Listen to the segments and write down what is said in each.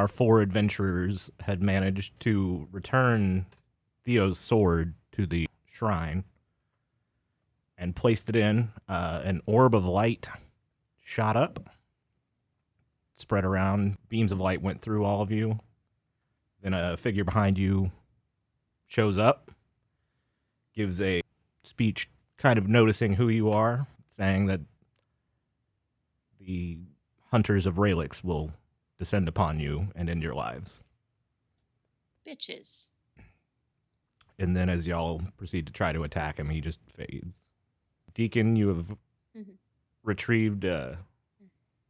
our four adventurers had managed to return Theo's sword to the shrine and placed it in. An orb of light shot up, spread around. Beams of light went through all of you. Then a figure behind you shows up, gives a speech kind of noticing who you are, saying that the hunters of Ralix will descend upon you and end your lives. Bitches. And then as y'all proceed to try to attack him, he just fades. Deacon, you have retrieved a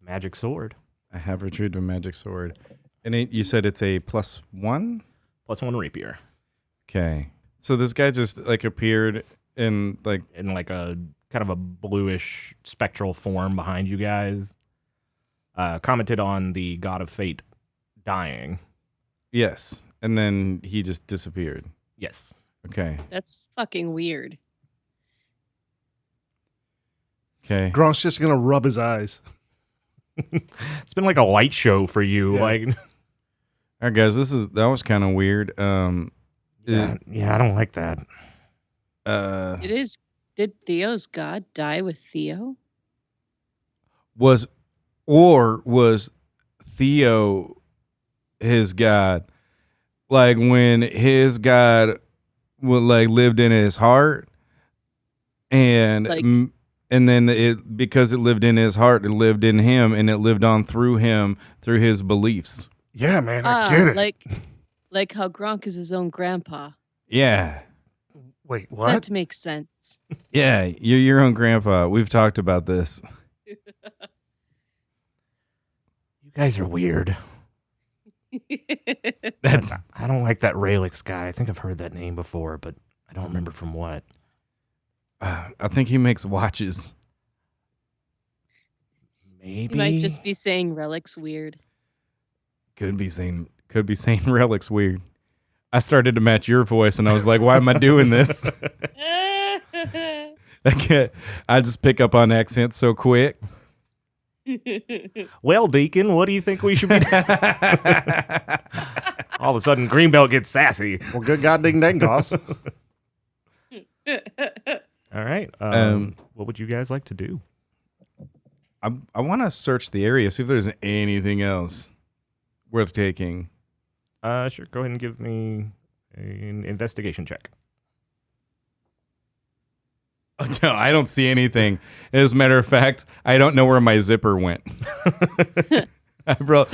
magic sword. I have retrieved a magic sword. And you said it's a +1? +1 rapier. Okay. So this guy just appeared in a kind of a bluish spectral form behind you guys. Commented on the god of fate dying. Yes. And then he just disappeared. Yes. Okay. That's fucking weird. Okay. Gronk's just going to rub his eyes. It's been like a light show for you. Yeah. All right, guys, that was kind of weird. Yeah, I don't like that. Did Theo's god die with Theo? Was Theo his god? Like when his god lived in his heart, and then because it lived in his heart, it lived in him, and it lived on through him through his beliefs. Yeah, man, I get it. Like how Gronk is his own grandpa. Yeah. Wait, what? That makes sense. Yeah, you're your own grandpa. We've talked about this. You guys are weird. I don't like that Ralix guy. I think I've heard that name before, but I don't remember from what. I think he makes watches. Maybe. You might just be saying relics weird. Could be saying relics weird. I started to match your voice, and I was like, "Why am I doing this?" I just pick up on accents so quick. Well, Deacon, what do you think we should be doing? All of a sudden, Greenbelt gets sassy. Well, good God ding dang, Goss. All right. What would you guys like to do? I want to search the area, see if there's anything else worth taking. Sure. Go ahead and give me an investigation check. Oh, no, I don't see anything. As a matter of fact, I don't know where my zipper went. So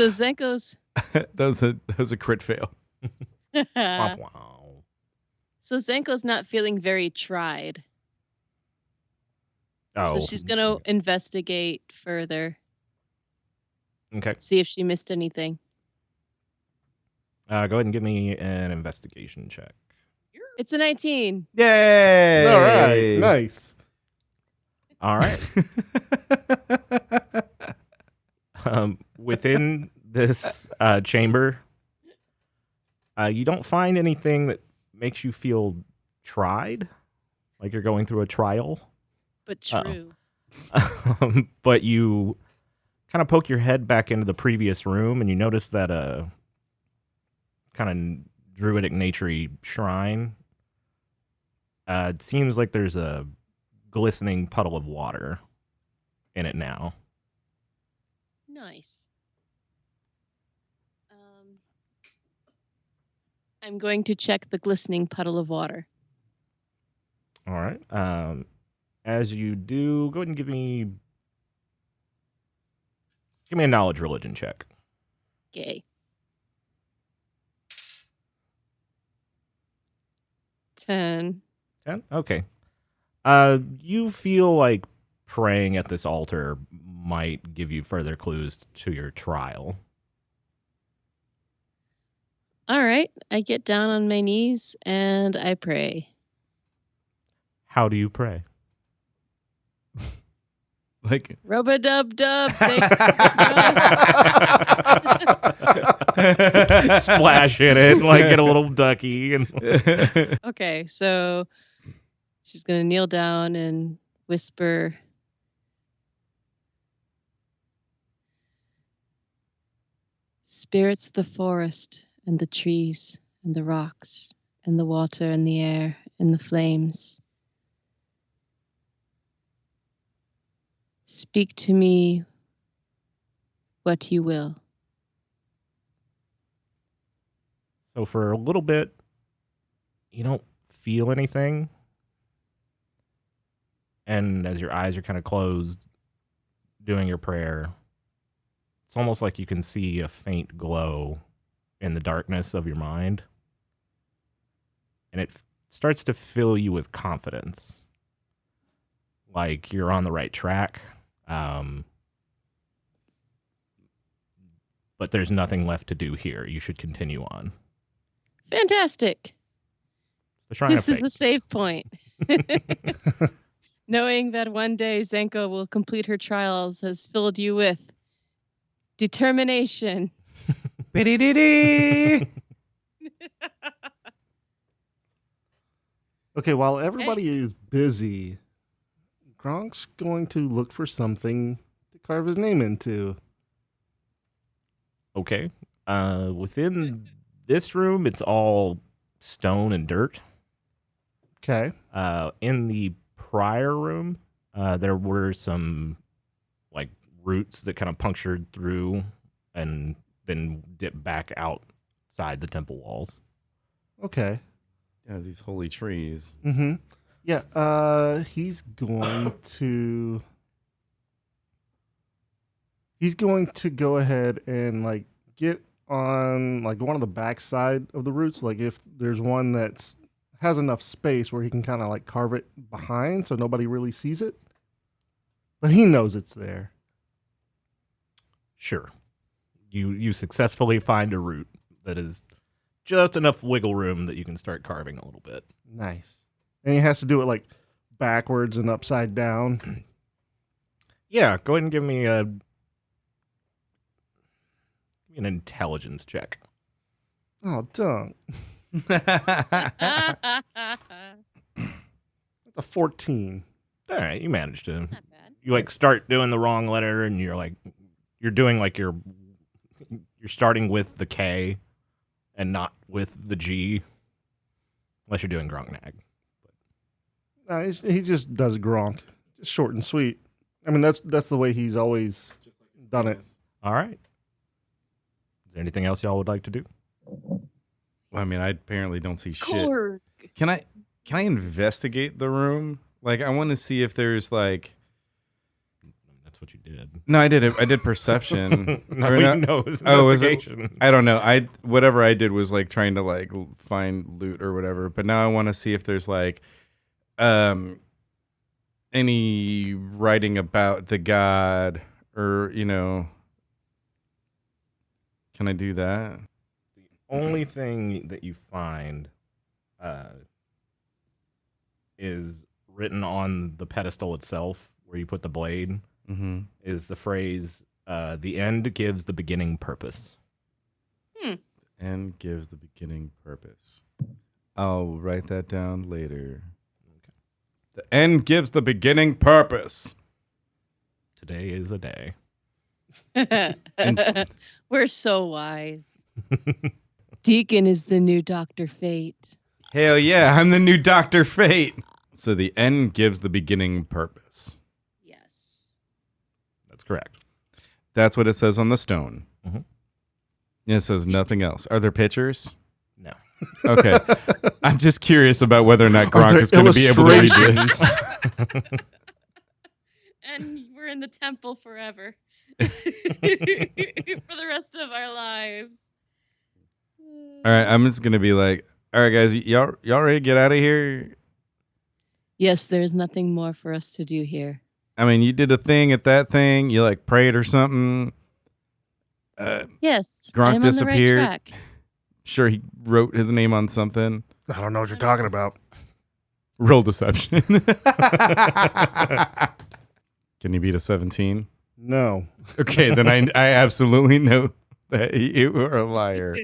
Zenko's... that was a crit fail. So Zenko's not feeling very tried. Oh. So she's going to investigate further. Okay. See if she missed anything. Go ahead and give me an investigation check. It's a 19. Yay! All right. Nice. All right. Within this chamber, you don't find anything that makes you feel tried, like you're going through a trial. But true. But you kind of poke your head back into the previous room, and you notice that kind of druidic nature-y shrine. It seems like there's a glistening puddle of water in it now. Nice. I'm going to check the glistening puddle of water. All right. As you do, go ahead and give me a knowledge religion check. Okay. 10. 10? Okay. You feel like praying at this altar might give you further clues to your trial. All right. I get down on my knees and I pray. How do you pray? Like Rub-a-dub-dub. Splash in it, like get a little ducky. Okay, so she's going to kneel down and whisper, Spirits of the forest and the trees and the rocks and the water and the air and the flames. Speak to me what you will. So for a little bit, you don't feel anything. And as your eyes are kind of closed, doing your prayer, it's almost like you can see a faint glow in the darkness of your mind. And it starts to fill you with confidence. Like you're on the right track. But there's nothing left to do here. You should continue on. Fantastic. The Shrine of This is Fate. a save point. Knowing that one day Zenko will complete her trials has filled you with determination. Biddy-diddy. Okay, while everybody is busy, Gronk's going to look for something to carve his name into. Okay. Within this room, it's all stone and dirt. Okay. In the prior room, there were some like roots that kind of punctured through and then dipped back outside the temple walls. Okay. Yeah, these holy trees. Mm-hmm. Yeah, he's going to go ahead and like get on like one of the backside of the roots. Like if there's one that's has enough space where he can kind of like carve it behind so nobody really sees it. But he knows it's there. Sure. You successfully find a root that is just enough wiggle room that you can start carving a little bit. Nice. And he has to do it like backwards and upside down. Yeah, go ahead and give me an intelligence check. Oh, dunk. Not That's a 14. All right, you managed to. bad. You like start doing the wrong letter, and you're doing like you're starting with the K, and not with the G, unless you're doing Gronknag. He just does Gronk, just short and sweet. I mean, that's the way he's always done it. All right. Is there anything else y'all would like to do? I mean, I apparently don't see shit. Korg. Can I investigate the room? Like, I want to see if there's like. That's what you did. No, I did it. I did perception. No, it was investigation. I don't know. Whatever I did was like trying to like find loot or whatever. But now I want to see if there's like, any writing about the god or Can I do that? The only thing that you find is written on the pedestal itself, where you put the blade, is the phrase, the end gives the beginning purpose. End gives the beginning purpose. I'll write that down later. Okay. The end gives the beginning purpose. Today is a day. We're so wise. Deacon is the new Dr. Fate. Hell yeah, I'm the new Dr. Fate. So the end gives the beginning purpose. Yes. That's correct. That's what it says on the stone. Mm-hmm. It says nothing else. Are there pictures? No. Okay. I'm just curious about whether or not Gronk is going to be able to read this. And we're in the temple forever. For the rest of our lives. All right, I'm just going to be like, all right, guys, y'all ready to get out of here? Yes, there's nothing more for us to do here. I mean, you did a thing at that thing. You like prayed or something. Yes. Gronk I'm disappeared. On the right track. Sure, he wrote his name on something. I don't know what you're talking about. Roll deception. Can you beat a 17? No. Okay, then I absolutely know that you were a liar.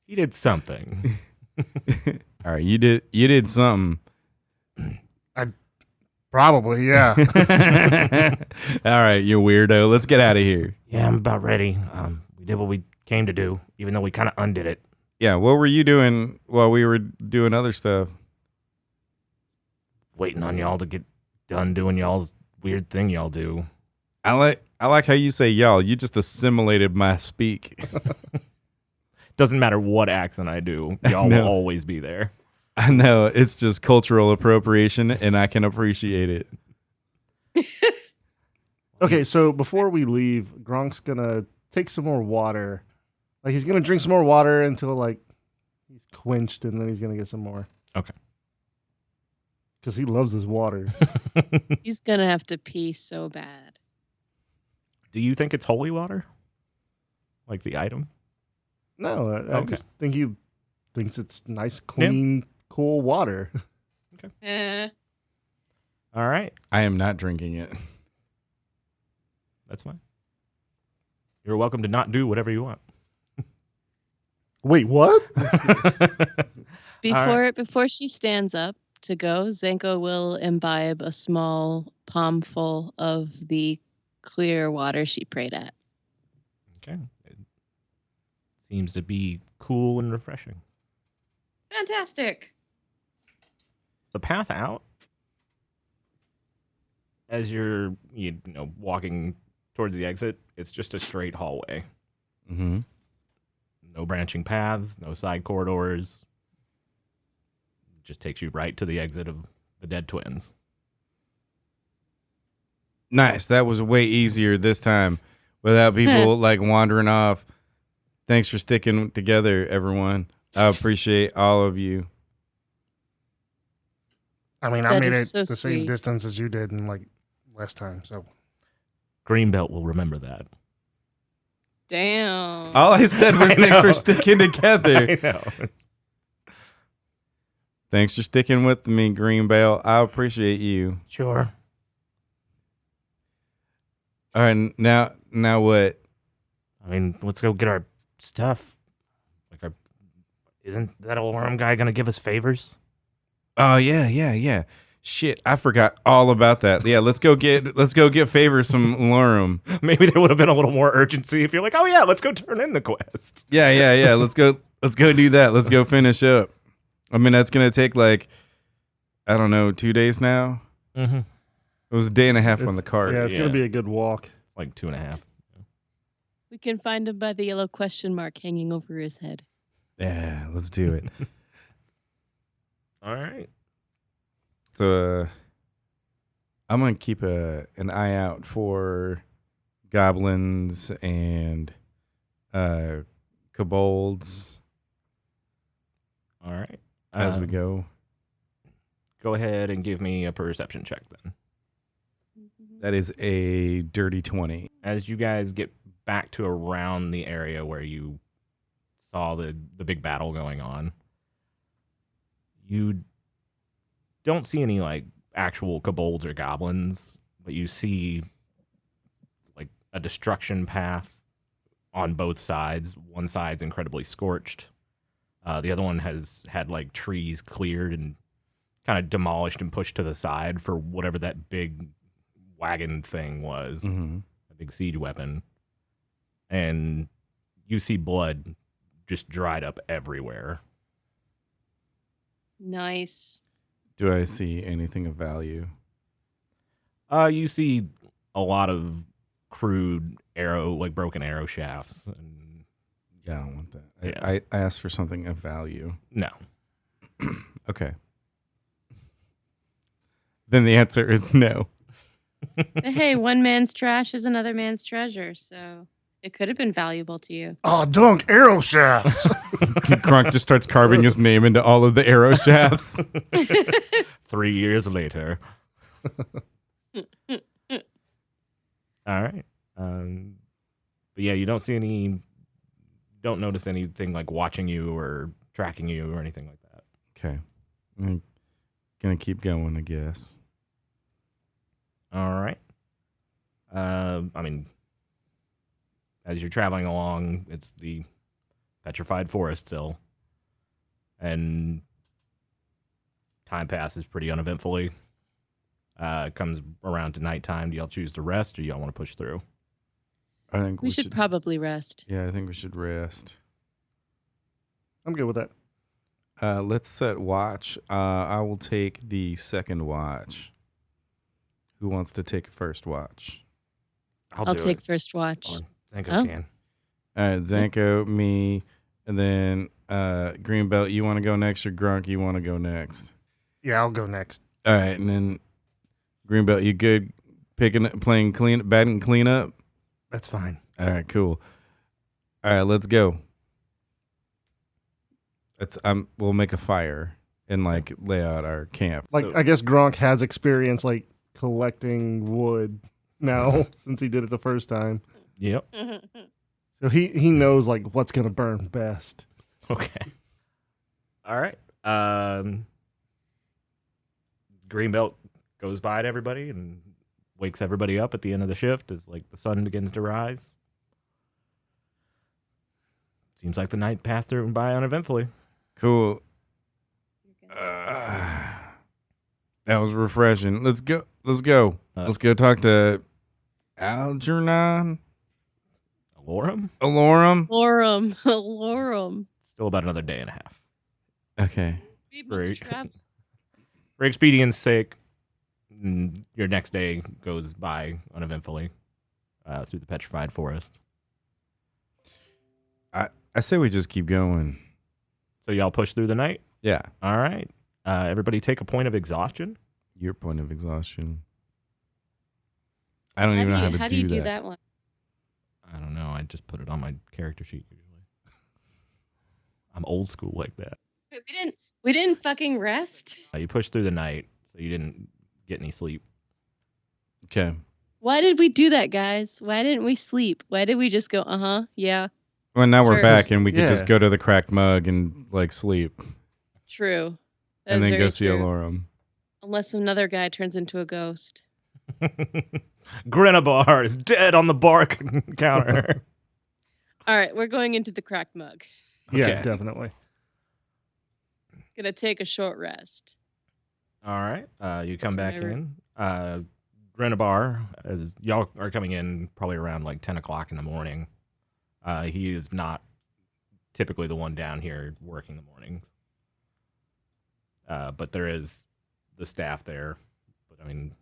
He did something. All right, you did something. Probably, yeah. All right, you weirdo. Let's get out of here. Yeah, I'm about ready. We did what we came to do, even though we kind of undid it. Yeah, what were you doing while we were doing other stuff? Waiting on y'all to get done doing y'all's weird thing y'all do. I like how you say y'all. You just assimilated my speak. Doesn't matter what accent I do, y'all will always be there. I know, it's just cultural appropriation, and I can appreciate it. Okay, so before we leave, Gronk's gonna take some more water. Like, he's gonna drink some more water until, like, he's quenched, and then he's gonna get some more. Okay. Because he loves his water. He's gonna have to pee so bad. Do you think it's holy water? Like the item? No, I Okay. just think he thinks it's nice, clean, cool water. All right. I am not drinking it. That's fine. You're welcome to not do whatever you want. Wait, what? Before she stands up to go, Zenko will imbibe a small palmful of the clear water she prayed at. Okay. It seems to be cool and refreshing. Fantastic. The path out, as you're walking towards the exit, it's just a straight hallway. Mm-hmm. No branching paths, no side corridors. Just takes you right to the exit of the dead twins. Nice. That was way easier this time without people like wandering off. Thanks for sticking together, everyone. I appreciate all of you. I mean, I That made is it so the same sweet. distance as you did in, like, last time, so. Greenbelt will remember that. Damn. All I said was I thanks know. for sticking together. I know. Thanks for sticking with me, Greenbelt. I appreciate you. Sure. All right, now what? I mean, let's go get our stuff. Isn't that old worm guy gonna give us favors? Oh yeah. Shit, I forgot all about that. Yeah, let's go get favors from Lorum. Maybe there would have been a little more urgency if you're like, oh yeah, let's go turn in the quest. Yeah. Let's go do that. Let's go finish up. I mean, that's gonna take like, I don't know, 2 days now. Mm-hmm. It was a day and a half on the cart. Yeah, it's going to be a good walk. Like 2.5. We can find him by the yellow question mark hanging over his head. Yeah, let's do it. All right. So I'm gonna keep an eye out for goblins and kobolds All right. as we go. Go ahead and give me a perception check then. That is a dirty 20. As you guys get back to around the area where you saw the big battle going on, you don't see any like actual kobolds or goblins, but you see like a destruction path on both sides. One side's incredibly scorched. The other one has had like trees cleared and kind of demolished and pushed to the side for whatever that big wagon thing was, Mm-hmm. a big siege weapon. And you see blood just dried up everywhere. Nice. Do I see anything of value? You see a lot of crude broken arrow shafts. And Yeah, I don't want that. Yeah. I asked for something of value. no. Okay. Then the answer is no. But hey, one man's trash is another man's treasure, so it could have been valuable to you. Oh, dunk, arrow shafts. Gronk just starts carving his name into all of the arrow shafts. 3 years later. All right. But yeah, you don't notice anything like watching you or tracking you or anything like that. Okay. I'm gonna keep going, I guess. All right. I mean, as you're traveling along, it's the petrified forest still. And time passes pretty uneventfully. Comes around to nighttime. Do y'all choose to rest or y'all want to push through? I think We should probably rest. Yeah, I think we should rest. I'm good with that. Let's set watch. I will take the second watch. Who wants to take first watch? I'll take first watch. Zenko can. All right, Zenko, me, and then Greenbelt, you want to go next, or Gronk, you want to go next? Yeah, I'll go next. All right, and then Greenbelt, you good playing batting cleanup? That's fine. All right, cool. All right, let's go. We'll make a fire and like lay out our camp. Like, I guess Gronk has experience like collecting wood now since he did it the first time. Yep. So he knows like what's gonna burn best. Okay. All right. Greenbelt goes by to everybody and wakes everybody up at the end of the shift as like the sun begins to rise. Seems like the night passed through and by uneventfully. Cool. That was refreshing. Let's go. Let's go talk to Algernon. Alorum? Alorum. Still about another day and a half. Okay. For expedience sake, your next day goes by uneventfully through the petrified forest. I say we just keep going. So y'all push through the night? Yeah. All right. Everybody take a point of exhaustion. Your point of exhaustion. I don't even know how to do that. How do you do that one? I don't know. I just put it on my character sheet usually. I'm old school like that. We didn't fucking rest? You pushed through the night, so you didn't get any sleep. Okay. Why did we do that, guys? Why didn't we sleep? Why did we just go, yeah? Well, now we're Sure. back and we could just go to the cracked mug and like sleep. True. And then go see Alorum. Unless another guy turns into a ghost. Grenabar is dead on the bar counter. All right, we're going into the cracked mug. Yeah, Okay. definitely. Gonna take a short rest. All right. You come back in. Grenabar, as y'all are coming in probably around like 10 o'clock in the morning. He is not typically the one down here working the mornings. But there is the staff there. But I mean,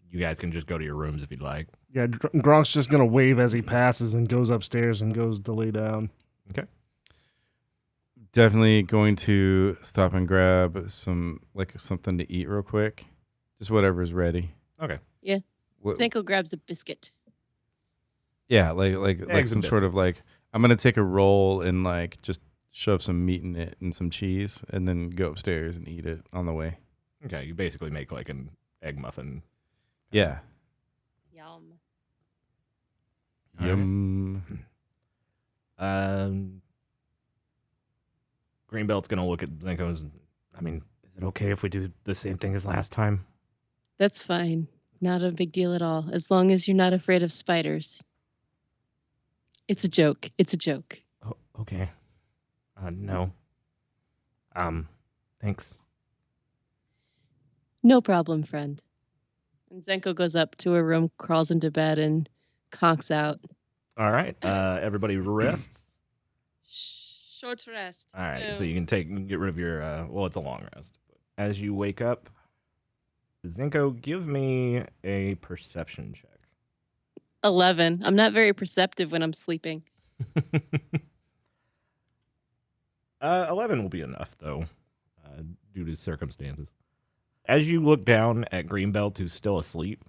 you guys can just go to your rooms if you'd like. Yeah, Gronk's just gonna wave as he passes and goes upstairs and goes to lay down. Okay. Definitely going to stop and grab something to eat real quick. Just whatever's ready. Okay. Yeah. Zenko grabs a biscuit. Yeah, like some sort of like, I'm gonna take a roll and like just shove some meat in it and some cheese, and then go upstairs and eat it on the way. Okay, you basically make like an egg muffin. Yeah. Yum. Yum. Greenbelt's gonna look at Zenko's. I mean, is it okay if we do the same thing as last time? That's fine. Not a big deal at all. As long as you're not afraid of spiders. It's a joke. Oh, okay. No. Thanks. No problem, friend. And Zenko goes up to her room, crawls into bed, and conks out. All right. Everybody rests. Short rest. All right. So you can get rid of your. It's a long rest. But as you wake up, Zenko, give me a perception check. 11. I'm not very perceptive when I'm sleeping. 11 will be enough, though, due to circumstances. As you look down at Greenbelt, who's still asleep,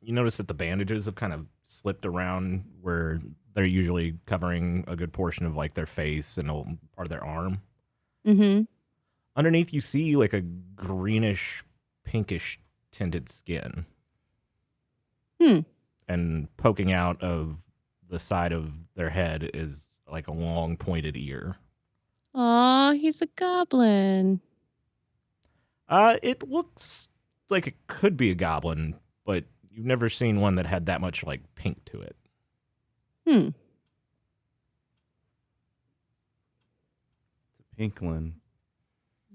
you notice that the bandages have kind of slipped around where they're usually covering a good portion of like their face and a part of their arm. Mm-hmm. Underneath, you see like a greenish, pinkish tinted skin. And poking out of the side of their head is like a long pointed ear. Aw, he's a goblin. It looks like it could be a goblin, but you've never seen one that had that much like pink to it. It's a pinklin.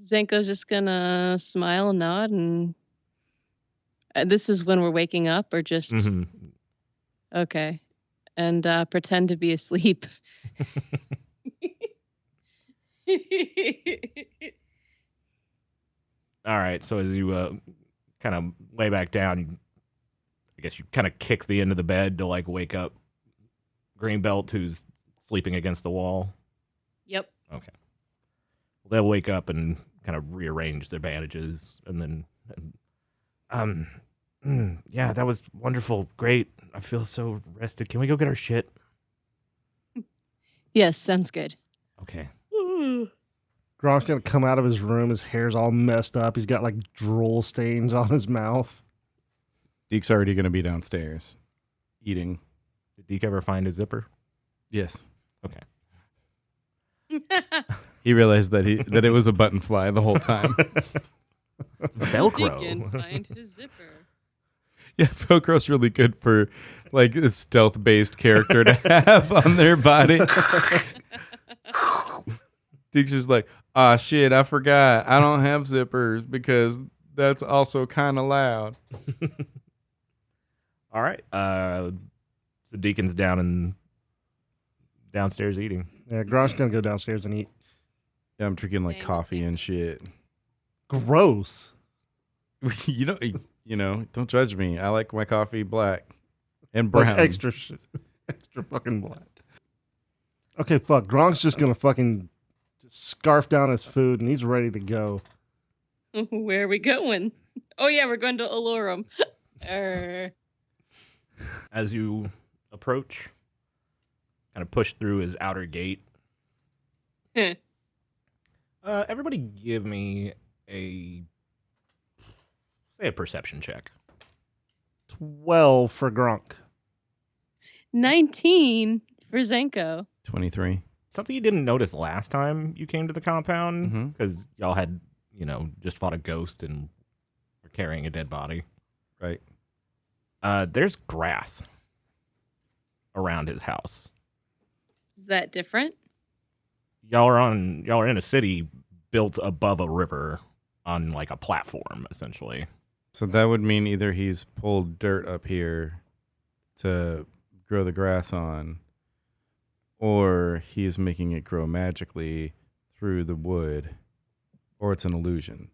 Zenko's just gonna smile and nod and This is when we're waking up, or just Mhm. okay, and pretend to be asleep. All right. So as you kind of lay back down, I guess you kind of kick the end of the bed to like wake up Greenbelt, who's sleeping against the wall. Yep. Okay. They'll wake up and kind of rearrange their bandages, and then, yeah, that was wonderful. Great. I feel so rested. Can we go get our shit? Yes, sounds good. Okay. Gronk's gonna come out of his room. His hair's all messed up. He's got like drool stains on his mouth. Deke's already going to be downstairs eating. Did Deke ever find a zipper? Yes. Okay. He realized that it was a button fly the whole time. Velcro. Deacon find his zipper. Yeah, Velcro's really good for like a stealth-based character to have on their body. Deke's just like, shit, I forgot. I don't have zippers because that's also kind of loud. All right. So Deacon's downstairs eating. Yeah, Gronk's gonna go downstairs and eat. Yeah, I'm drinking like Same, coffee same. and shit. Gross. you know, don't judge me. I like my coffee black and brown. Like extra fucking black. Okay, fuck. Gronk's just gonna fucking scarf down his food and he's ready to go. Where are we going? Oh yeah, we're going to Alorum. As you approach, kind of push through his outer gate. Everybody give me a perception check. 12 for Gronk. 19 for Zenko. 23. Something you didn't notice last time you came to the compound, Mhm. because y'all had, just fought a ghost and were carrying a dead body. Right. There's grass around his house. Is that different? Y'all are in a city built above a river on like a platform, essentially. So that would mean either he's pulled dirt up here to grow the grass on, or he's making it grow magically through the wood, or it's an illusion.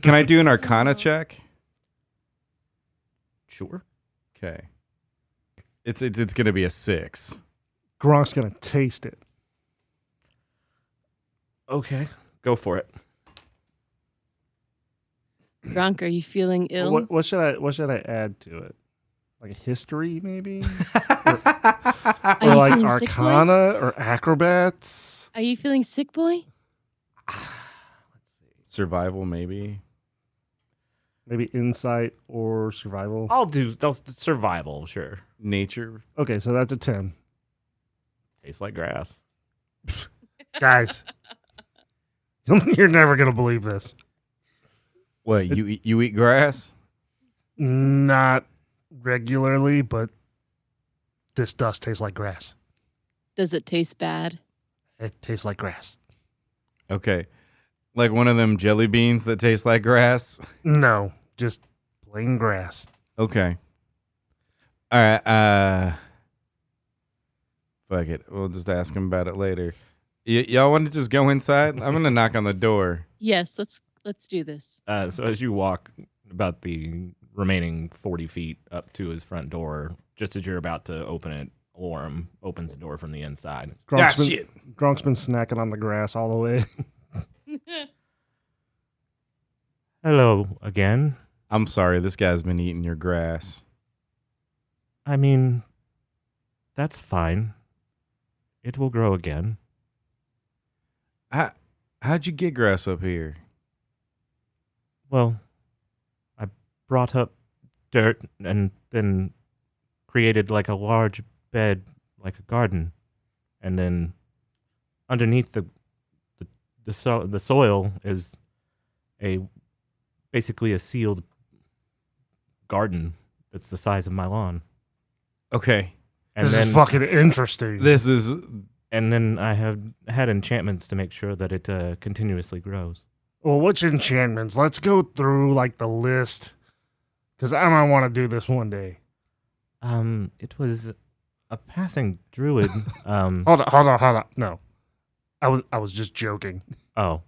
Can I do an Arcana check? Sure. Okay. It's gonna be a 6. Gronk's gonna taste it. Okay, go for it. Gronk, are you feeling ill? What should I add to it? Like a history, maybe? Are Or you like feeling sick, boy? Arcana or Acrobats? Are you feeling sick, boy? Survival, maybe. Maybe Insight or Survival. I'll survival, sure. Nature. Okay, so that's a 10. Tastes like grass. Guys, you're never going to believe this. What, you eat grass? Not regularly, but this does taste like grass. Does it taste bad? It tastes like grass. Okay. Like one of them jelly beans that taste like grass? No, just plain grass. Okay. All right. Fuck it. We'll just ask him about it later. Y'all want to just go inside? I'm going to knock on the door. Yes, let's do this. So as you walk about the remaining 40 feet up to his front door, just as you're about to open it, Orem opens the door from the inside. Gronk's been snacking on the grass all the way. Hello again. I'm sorry. This guy's been eating your grass. I mean, that's fine. It will grow again. How'd you get grass up here? Well, I brought up dirt and then created like a large bed, like a garden, and then underneath the soil is basically a sealed garden that's the size of my lawn. Okay. And This then is fucking interesting. and then I have had enchantments to make sure that it continuously grows. Well, which enchantments? Let's go through like the list Because I might want to do this one day. It was a passing druid. Hold on. No, I was just joking. Oh.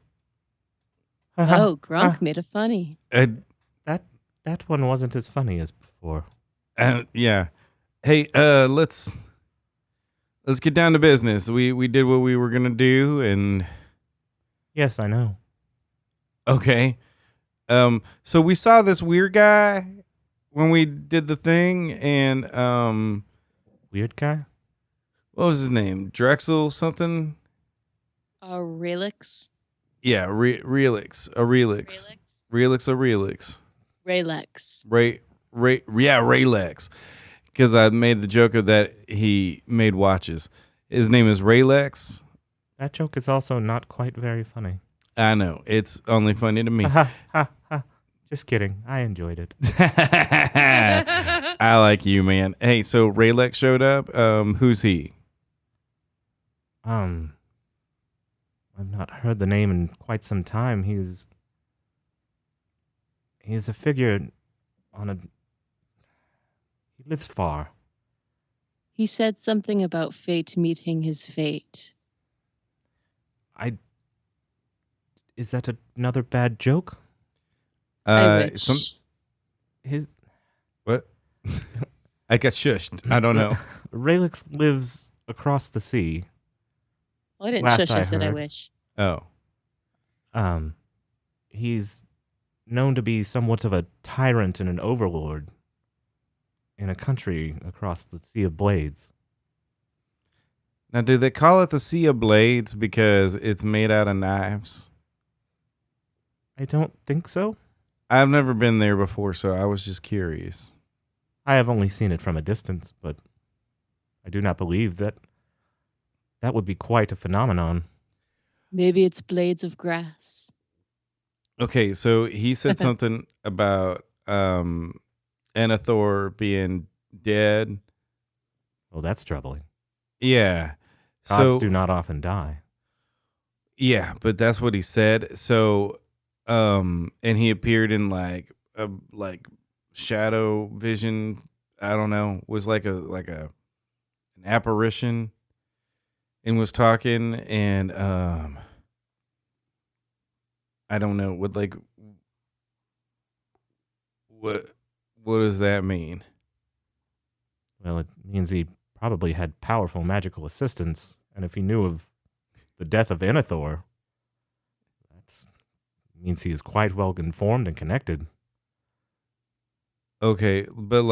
Oh, Gronk made a funny. That one wasn't as funny as before. Yeah. Hey, let's get down to business. We did what we were gonna do, and Yes, I know. okay. So we saw this weird guy when we did the thing, and Weird guy? what was his name? Drexel something? Relix. Yeah, Relix. A Relix. Relix a Relix. Raylex. Raylex. Because I made the joke of that he made watches. His name is Raylex. That joke is also not quite very funny. I know. It's only funny to me. Ha ha ha. Just kidding. I enjoyed it. I like you, man. Hey, so Raylex showed up. Who's he? I've not heard the name in quite some time. He's a figure on a... He lives far. He said something about fate meeting his fate. Is that another bad joke? I wish. What? I got shushed. I don't know. Raylex lives across the sea. Well, I didn't Last shush. I said I heard. wish. Oh. He's known to be somewhat of a tyrant and an overlord in a country across the Sea of Blades. Now, do they call it the Sea of Blades because it's made out of knives? I don't think so. I've never been there before, so I was just curious. I have only seen it from a distance, but I do not believe that would be quite a phenomenon. Maybe it's blades of grass. Okay, so he said something about Enethor being dead. Well, that's troubling. Yeah. Gods do not often die. Yeah, but that's what he said. So, and he appeared in like a shadow vision. I don't know. Was like an apparition, and was talking, and I don't know what does that mean? Well, it means he probably had powerful magical assistance, and if he knew of the death of Enethor, that means he is quite well informed and connected. Okay, but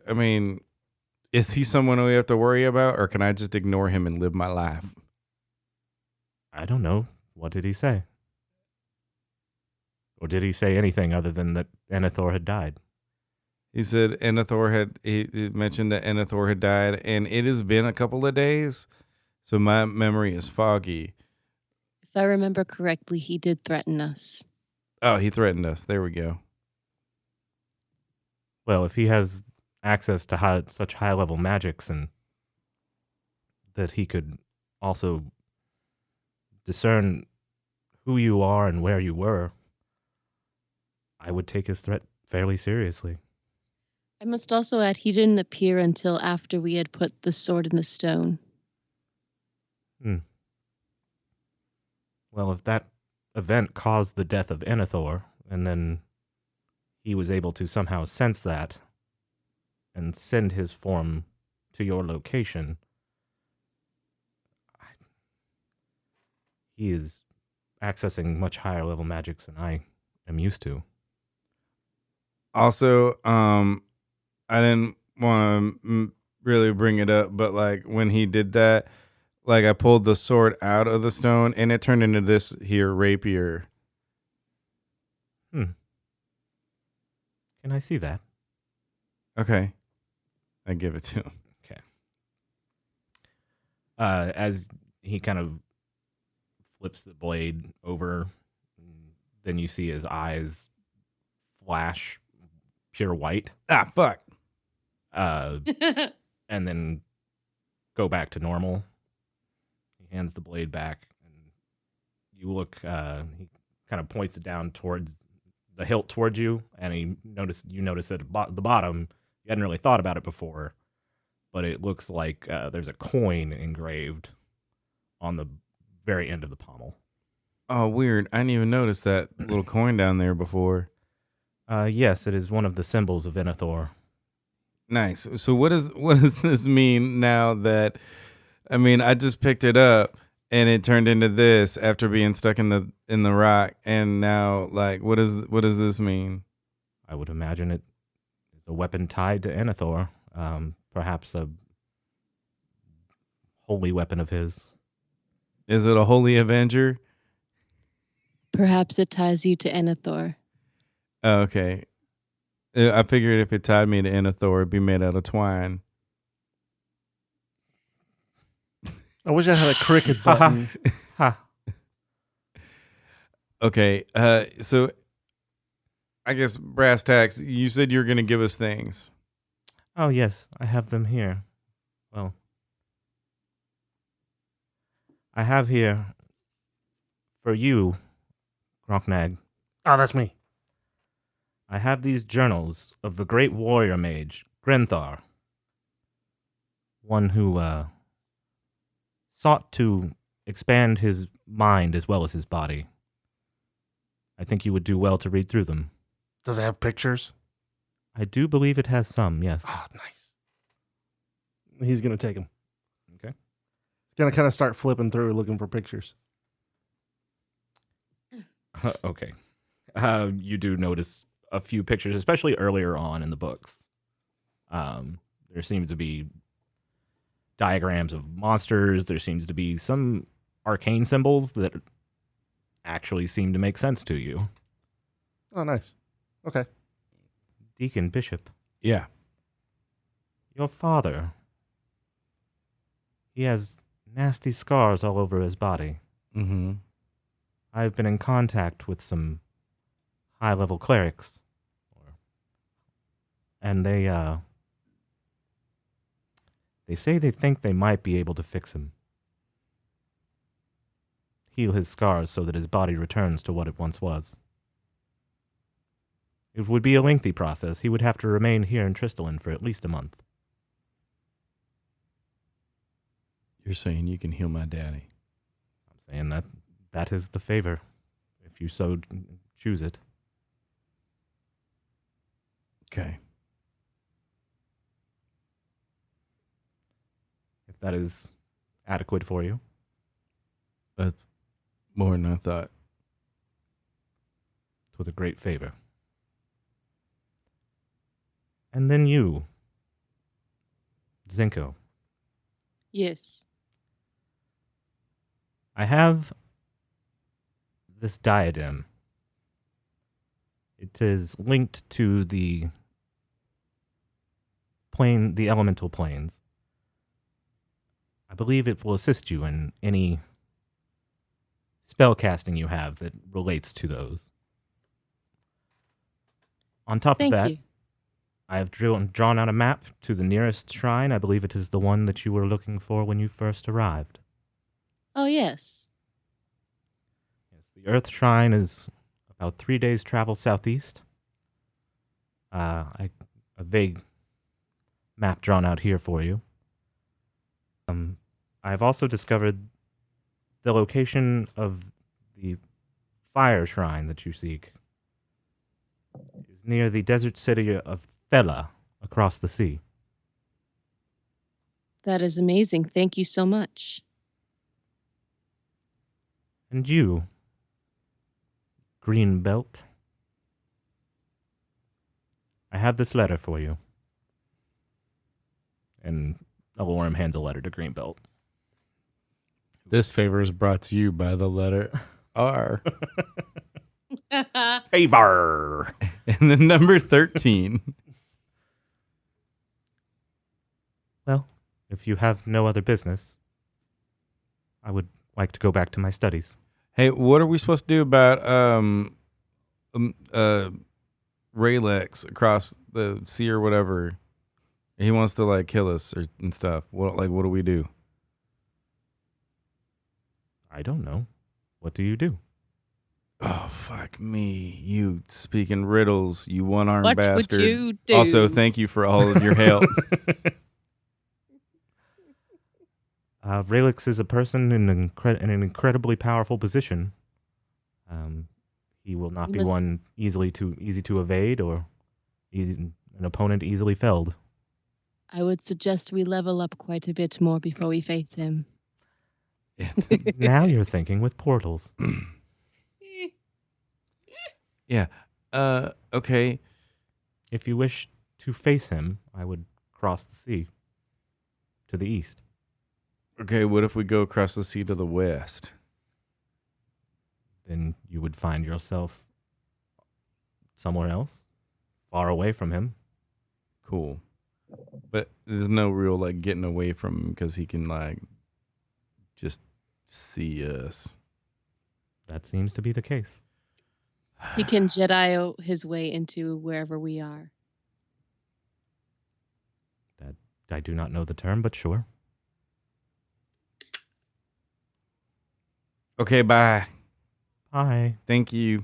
I mean, is he someone we have to worry about, or can I just ignore him and live my life? I don't know. What did he say? Or did he say anything other than that Enethor had died? He said he mentioned that Enethor had died, and it has been a couple of days, so my memory is foggy. If I remember correctly, he did threaten us. Oh, he threatened us. There we go. Well, if he has access to such high-level magics, and that he could also discern who you are and where you were, I would take his threat fairly seriously. I must also add, he didn't appear until after we had put the sword in the stone. Well, if that event caused the death of Enethor, and then he was able to somehow sense that and send his form to your location, he is accessing much higher level magics than I am used to. Also, I didn't want to really bring it up, but when he did that, I pulled the sword out of the stone and it turned into this here rapier. Can I see that? Okay. I give it to him. Okay. As he kind of flips the blade over, then you see his eyes flash pure white. Ah, fuck. And then go back to normal. He hands the blade back, and you look. He kind of points it down towards the hilt towards you, and you notice at the bottom. You hadn't really thought about it before, but it looks like there's a coin engraved on the very end of the pommel. Oh, weird. I didn't even notice that little coin down there before. Yes, it is one of the symbols of Enethor. Nice. So what does this mean now that, I mean, I just picked it up and it turned into this after being stuck in the rock, and now like what does this mean? I would imagine it is a weapon tied to Enethor, perhaps a holy weapon of his. Is it a holy avenger? Perhaps it ties you to Enethor. Oh, okay. I figured if it tied me to Enethor, it'd be made out of twine. I wish I had a cricket button. Ha. Okay. So I guess brass tacks, you said you were going to give us things. Oh, yes, I have them here. Well, I have here for you, Gronknag. Oh, that's me. I have these journals of the great warrior mage, Grenthar. One who sought to expand his mind as well as his body. I think you would do well to read through them. Does it have pictures? I do believe it has some, yes. Ah, nice. He's going to take them. Okay. He's going to kind of start flipping through looking for pictures. Okay. You do notice a few pictures, especially earlier on in the books. There seems to be diagrams of monsters. There seems to be some arcane symbols that actually seem to make sense to you. Oh, nice. Okay. Deacon, Bishop, Yeah. your father, he has nasty scars all over his body. Mm-hmm. I've been in contact with some high-level clerics, and they say they think they might be able to fix him. Heal his scars so that his body returns to what it once was. It would be a lengthy process. He would have to remain here in Tristilan for at least a month. You're saying you can heal my daddy. I'm saying that is the favor, if you so choose it. Okay. If that is adequate for you. That's more than I thought. It was a great favor. And then you, Zenko. Yes. I have this diadem. It is linked to the elemental planes. I believe it will assist you in any spell casting you have that relates to those. On top Thank of that, you. I have drawn out a map to the nearest shrine. I believe it is the one that you were looking for when you first arrived. Oh, yes. Yes, the Earth Shrine is about 3 days' travel southeast. A vague map drawn out here for you. I've also discovered the location of the fire shrine that you seek. It is near the desert city of Thela, across the sea. That is amazing. Thank you so much. And you, Green Belt, I have this letter for you. And Alorum hands a letter to Greenbelt. This favor is brought to you by the letter R. Favor! And the number 13. Well, if you have no other business, I would like to go back to my studies. Hey, what are we supposed to do about Raylex across the sea or whatever? He wants to like kill us and stuff. What do we do? I don't know. What do you do? Oh, fuck me. You speaking riddles, you one-armed What bastard. would you do? Also, thank you for all of your help. Ralix is a person in an incredibly powerful position. He will not be one easy to evade or an opponent easily felled. I would suggest we level up quite a bit more before we face him. Now you're thinking with portals. Yeah. Okay. If you wish to face him, I would cross the sea to the east. Okay, what if we go across the sea to the west? Then you would find yourself somewhere else, far away from him. Cool. But there's no real, like, getting away from him because he can, like, just see us. That seems to be the case. He can Jedi his way into wherever we are. That I do not know the term, but sure. Okay, bye. Bye. Thank you.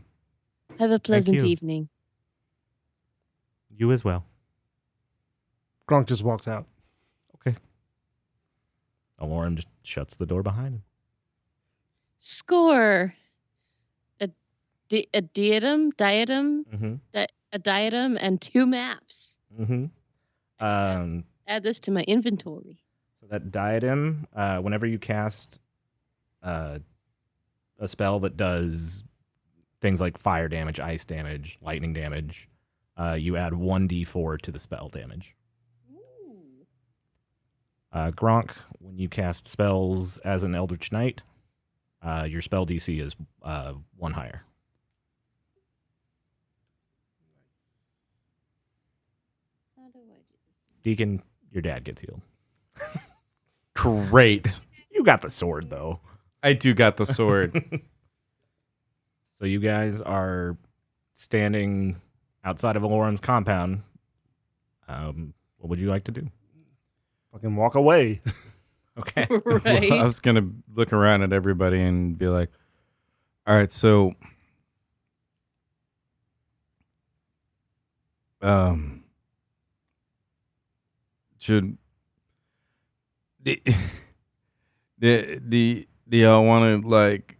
Have a pleasant you. evening. You as well. Gronk just walks out. Okay. Aloran just shuts the door behind him. Score. A diadem, Mm-hmm. a diadem, and 2 maps. Mm-hmm. Add this to my inventory. So that diadem, whenever you cast a spell that does things like fire damage, ice damage, lightning damage, you add 1d4 to the spell damage. Gronk, when you cast spells as an Eldritch Knight, your spell DC is 1 higher. How do I do this? Deacon, your dad gets healed. Great. You got the sword, though. I do got the sword. So you guys are standing outside of Aloran's compound. What would you like to do? Fucking walk away. Okay. Right. I was going to look around at everybody and be like, all right, so should do y'all want to like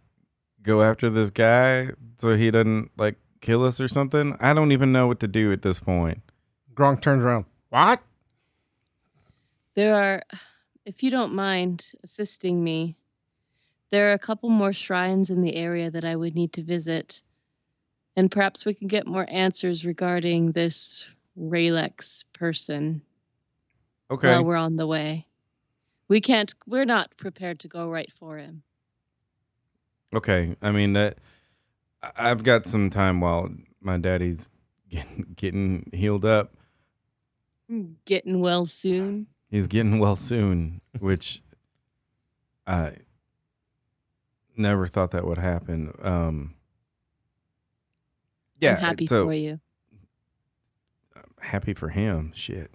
go after this guy so he doesn't like kill us or something? I don't even know what to do at this point. Gronk turns around. What? There are, if you don't mind assisting me, there are a couple more shrines in the area that I would need to visit. And perhaps we can get more answers regarding this Ralex person Okay. while we're on the way. We're not prepared to go right for him. Okay. I mean, that I've got some time while my daddy's getting healed up. Getting well soon. He's getting well soon, which I never thought that would happen. Yeah, I'm happy so, for you. happy for him. Shit.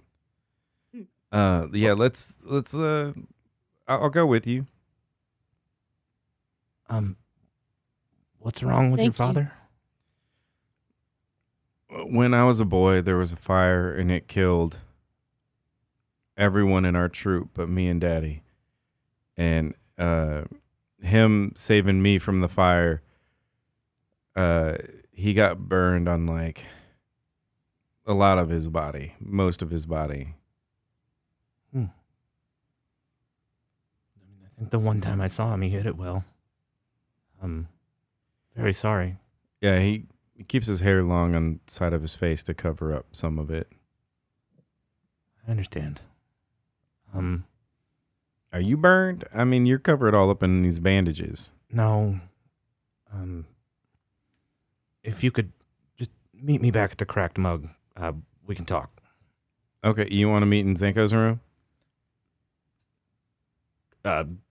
Yeah, let's I'll go with you. What's wrong with your Thank you. father? When I was a boy, there was a fire and it killed everyone in our troop but me and Daddy. And him saving me from the fire, he got burned on like a lot of his body, most of his body. I think the one time I saw him, he hit it well. I'm very sorry. Yeah, he keeps his hair long on the side of his face to cover up some of it. I understand. Are you burned? I mean, you're covered all up in these bandages. No. If you could just meet me back at the Cracked Mug, we can talk. Okay, you want to meet in Zenko's room?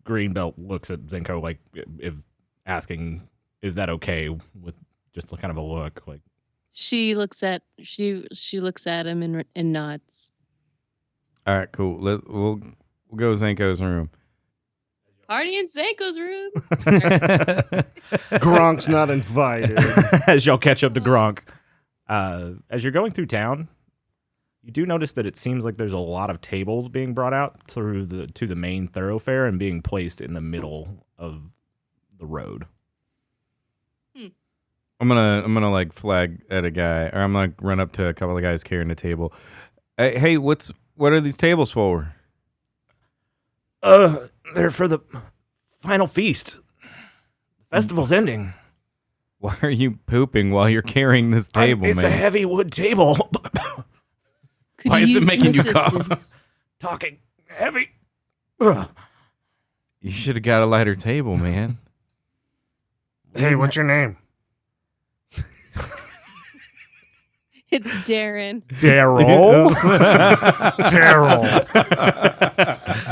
Greenbelt looks at Zenko like if asking, "Is that okay?" with just kind of a look like. She looks at him and nods. All right, cool. We'll go Zenko's room. Party in Zenko's room. Gronk's not invited. As y'all catch up to Gronk. As you're going through town, you do notice that it seems like there's a lot of tables being brought out to the main thoroughfare and being placed in the middle of the road. I'm gonna like flag at a guy, or I'm gonna run up to a couple of guys carrying a table. Hey, what are these tables for? They're for the final feast. The festival's ending. Why are you pooping while you're carrying this table, It's man? a heavy wood table. Could Why you is it use making some you cough? assistance? Talking heavy. Ugh. You should have got a lighter table, man. Hey, what's your name? It's Darren. Daryl. Daryl.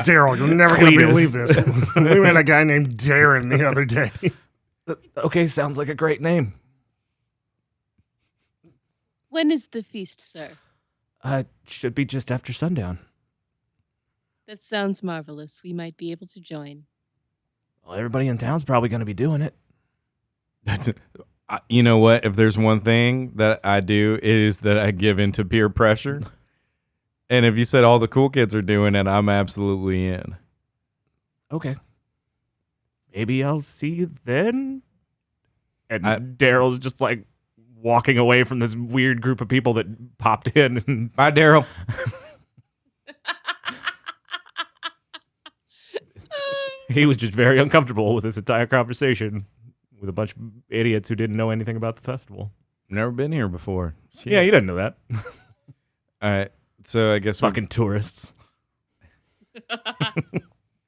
Daryl, you're never going to Cletus. believe this. We met a guy named Darren the other day. Okay, sounds like a great name. When is the feast, sir? Should be just after sundown. That sounds marvelous. We might be able to join. Well, everybody in town's probably going to be doing it. You know what? If there's one thing that I do, it is that I give into peer pressure. And if you said all the cool kids are doing it, I'm absolutely in. Okay. Maybe I'll see you then. And Daryl's just like walking away from this weird group of people that popped in. And Bye, Daryl. he was just very uncomfortable with this entire conversation with a bunch of idiots who didn't know anything about the festival. Never been here before. Shit. Yeah, you didn't know that. All right. So I guess Fucking tourists.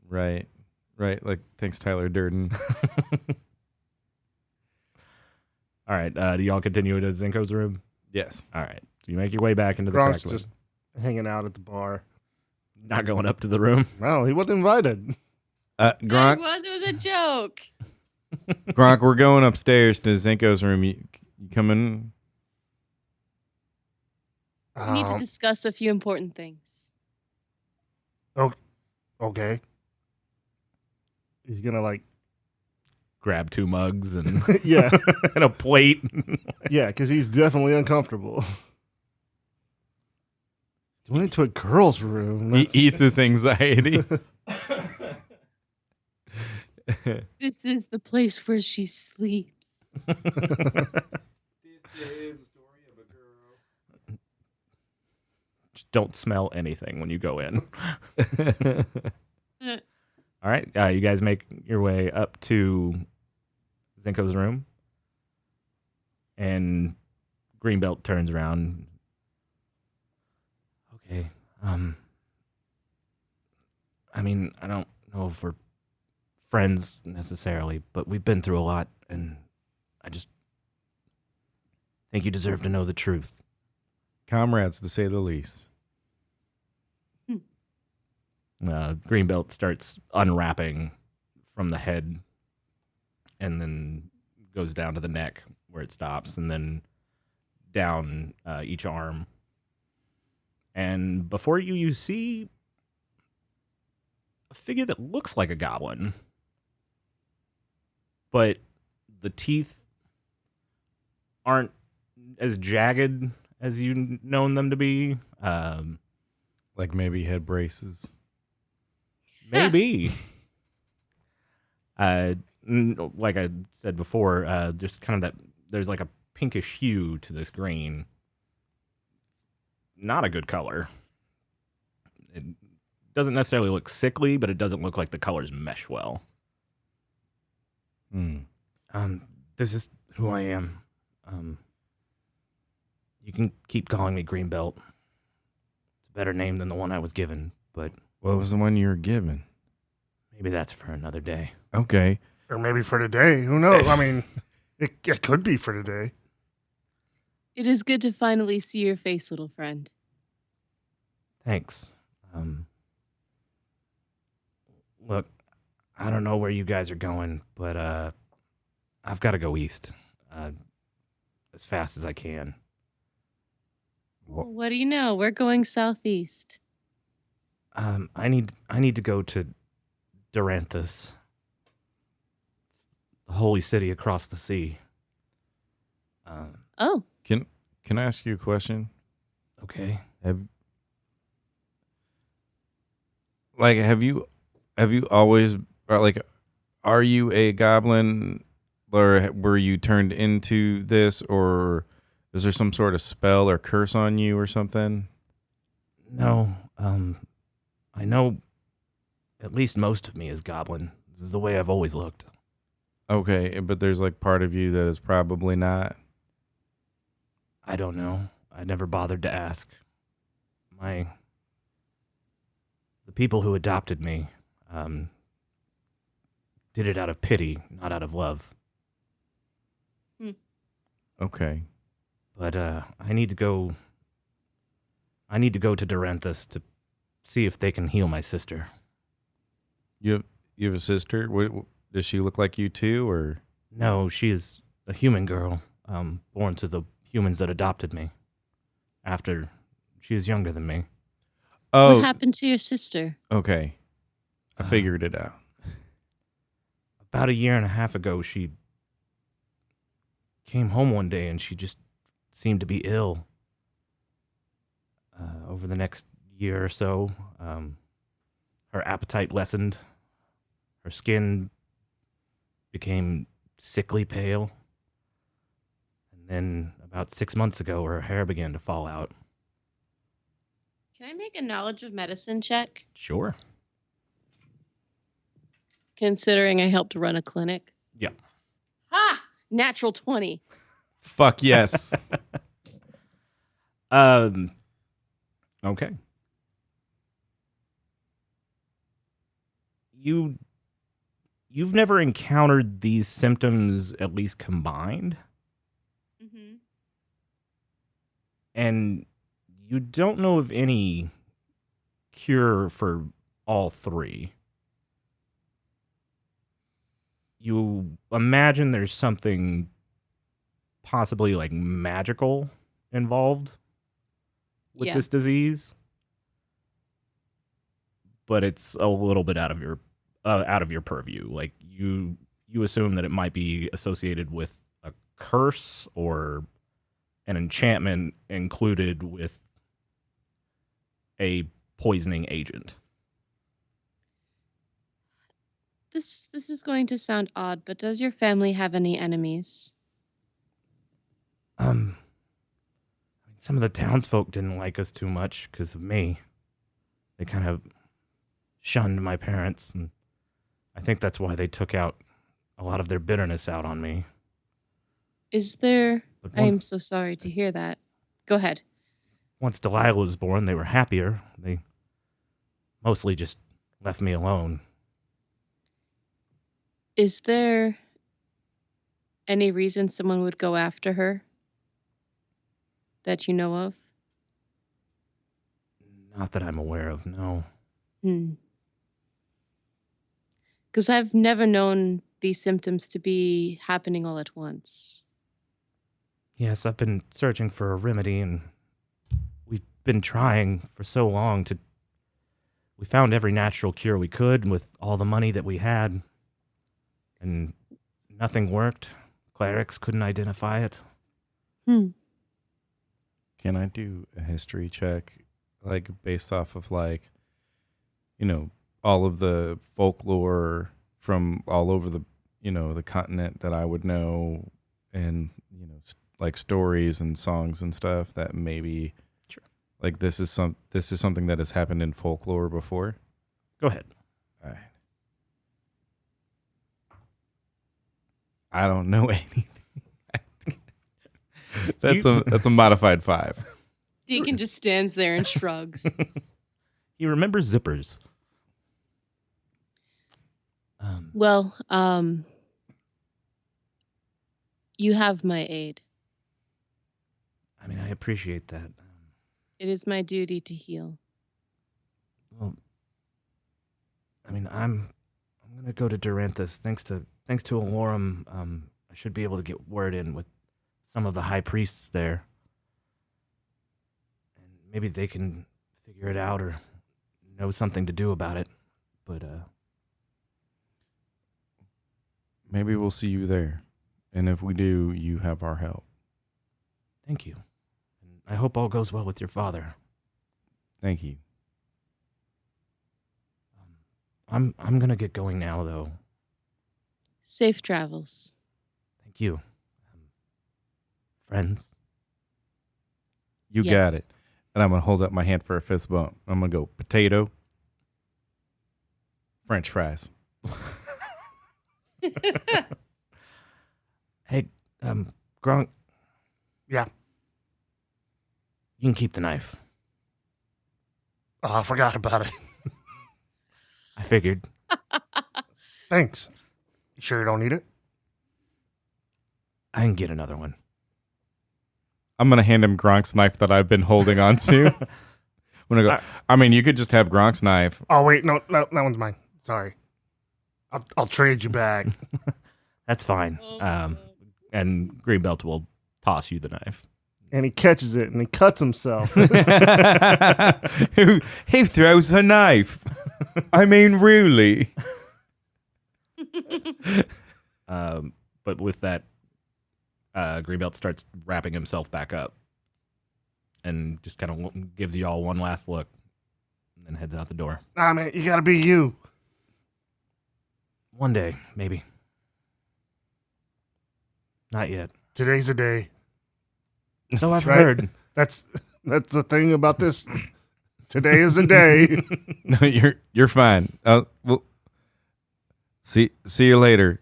Right. Like, thanks, Tyler Durden. All right. Do y'all continue to Zenko's room? Yes. All right. So you make your way back into the Gronk's crack just hanging out at the bar. Not going up to the room. No, he wasn't invited. Gronk, It was a joke. Gronk, we're going upstairs to Zenko's room. You coming? We need to discuss a few important things. Okay. He's going to like... Grab 2 mugs and, Yeah. and a plate. Yeah, because he's definitely uncomfortable. Going into a girl's room. He eats his anxiety. This is the place where she sleeps. This is the story of a girl. Just don't smell anything when you go in. All right. You guys make your way up to Zenko's room. And Greenbelt turns around. Okay. I mean, I don't know if we're friends necessarily, but we've been through a lot, and I just think you deserve to know the truth. Comrades, to say the least. Greenbelt starts unwrapping from the head and then goes down to the neck where it stops, and then down each arm. And before you see a figure that looks like a goblin, but the teeth aren't as jagged as you've known them to be. Like maybe head braces. Maybe. Like I said before, just kind of that there's like a pinkish hue to this green. Not a good color. It doesn't necessarily look sickly, but it doesn't look like the colors mesh well. This is who I am. You can keep calling me Greenbelt. It's a better name than the one I was given, but What was the one you were given? maybe that's for another day. Okay. Or maybe for today. Who knows? I mean, it could be for today. It is good to finally see your face, little friend. Thanks. Look, I don't know where you guys are going, but I've got to go east as fast as I can. What do you know? We're going southeast. I need to go to Duranthus. a holy city across the sea. Oh. Can I ask you a question? Okay. Have you always, or like, are you a goblin, or were you turned into this, or is there some sort of spell or curse on you or something? No, I know at least most of me is goblin. This is the way I've always looked. Okay, but there's like part of you that is probably not. I don't know. I never bothered to ask. The people who adopted me, did it out of pity, not out of love. Okay. But I need to go to Duranthus to see if they can heal my sister. You have a sister? Does she look like you too, or? No, she is a human girl, born to the humans that adopted me. After she is younger than me. Oh, What happened to your sister? okay. I figured it out. About a year and a half ago, she came home one day and she just seemed to be ill. Over the next year or so, her appetite lessened. Her skin became sickly pale. And then about 6 months ago, her hair began to fall out. Can I make a knowledge of medicine check? Sure. Considering I helped run a clinic. Yeah. Ha! Natural 20. Fuck yes. Okay. You've never encountered these symptoms, at least combined? Mm-hmm. And you don't know of any cure for all three. You imagine there's something possibly like magical involved with this disease, but it's a little bit out of your purview. Like you assume that it might be associated with a curse or an enchantment included with a poisoning agent. This is going to sound odd, but does your family have any enemies? Some of the townsfolk didn't like us too much because of me. They kind of shunned my parents, and I think that's why they took out a lot of their bitterness out on me. Is there... I am so sorry to hear that. Go ahead. Once Delilah was born, they were happier. They mostly just left me alone. Is there any reason someone would go after her that you know of? Not that I'm aware of, no. Because I've never known these symptoms to be happening all at once. Yes, I've been searching for a remedy, and we've been trying for so long to... We found every natural cure we could with all the money that we had, and nothing worked. Clerics couldn't identify it. Can I do a history check, like based off of like, you know, all of the folklore from all over the, you know, the continent that I would know, and you know, like stories and songs and stuff that maybe, sure, like this is something that has happened in folklore before. Go ahead. All right. I don't know anything. That's a modified 5. Deacon just stands there and shrugs. He remembers zippers. Well, you have my aid. I mean, I appreciate that. It is my duty to heal. Well, I mean, I'm gonna go to Duranthus. Thanks to Alorum, I should be able to get word in with some of the high priests there, and maybe they can figure it out or know something to do about it. But maybe we'll see you there. And if we do, you have our help. Thank you. I hope all goes well with your father. Thank you. I'm gonna get going now, though. Safe travels. Thank you. Friends. You got it. And I'm going to hold up my hand for a fist bump. I'm going to go potato, French fries. Hey, Gronk. Yeah. You can keep the knife. Oh, I forgot about it. I figured. Thanks. You sure you don't need it? I can get another one. I'm going to hand him Gronk's knife that I've been holding on to. I mean, you could just have Gronk's knife. Oh, wait. No, that one's mine. Sorry. I'll trade you back. That's fine. And Greenbelt will toss you the knife. And he catches it and he cuts himself. He throws a knife. I mean, really. But with that, Greenbelt starts wrapping himself back up and just kind of gives you all one last look and then heads out the door. Nah, man, you gotta be you. One day, maybe. Not yet. Today's a day. So I've right. heard. That's the thing about this. Today is a day. No, you're fine. Well, see you later.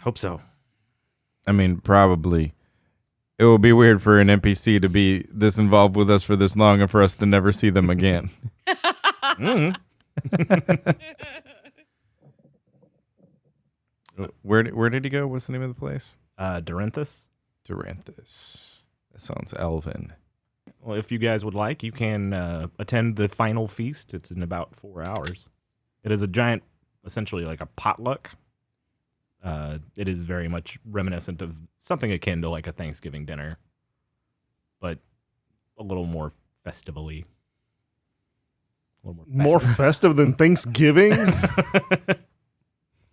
Hope so. I mean, probably. It will be weird for an NPC to be this involved with us for this long and for us to never see them again. Where did he go? What's the name of the place? Dorinthus. Dorinthus. That sounds elven. Well, if you guys would like, you can attend the final feast. It's in about 4 hours. It is a giant, essentially like a potluck. It is very much reminiscent of something akin to like a Thanksgiving dinner, but a little more festively. A little More festive than Thanksgiving?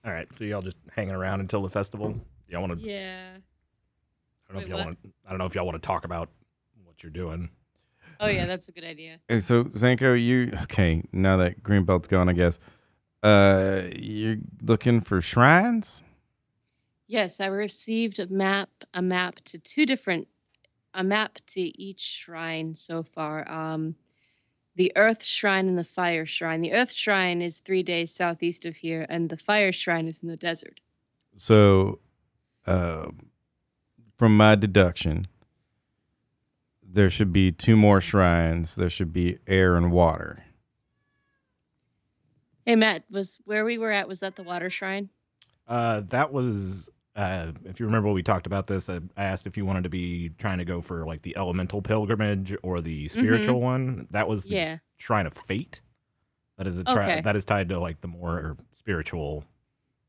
All right, so y'all just hanging around until the festival. Y'all want to? Yeah. I don't know if y'all want to talk about what you're doing. Oh yeah, that's a good idea. So Zenko, now that Greenbelt's gone, I guess, you're looking for shrines? Yes, I received a map to each shrine so far. The Earth Shrine and the Fire Shrine. The Earth Shrine is 3 days southeast of here, and the Fire Shrine is in the desert. So, from my deduction, there should be 2 more shrines. There should be air and water. Hey, Matt, was that the Water Shrine? That was, if you remember when we talked about this, I asked if you wanted to be trying to go for like the elemental pilgrimage or the spiritual one. That was the Shrine of Fate. That is that is tied to like the more spiritual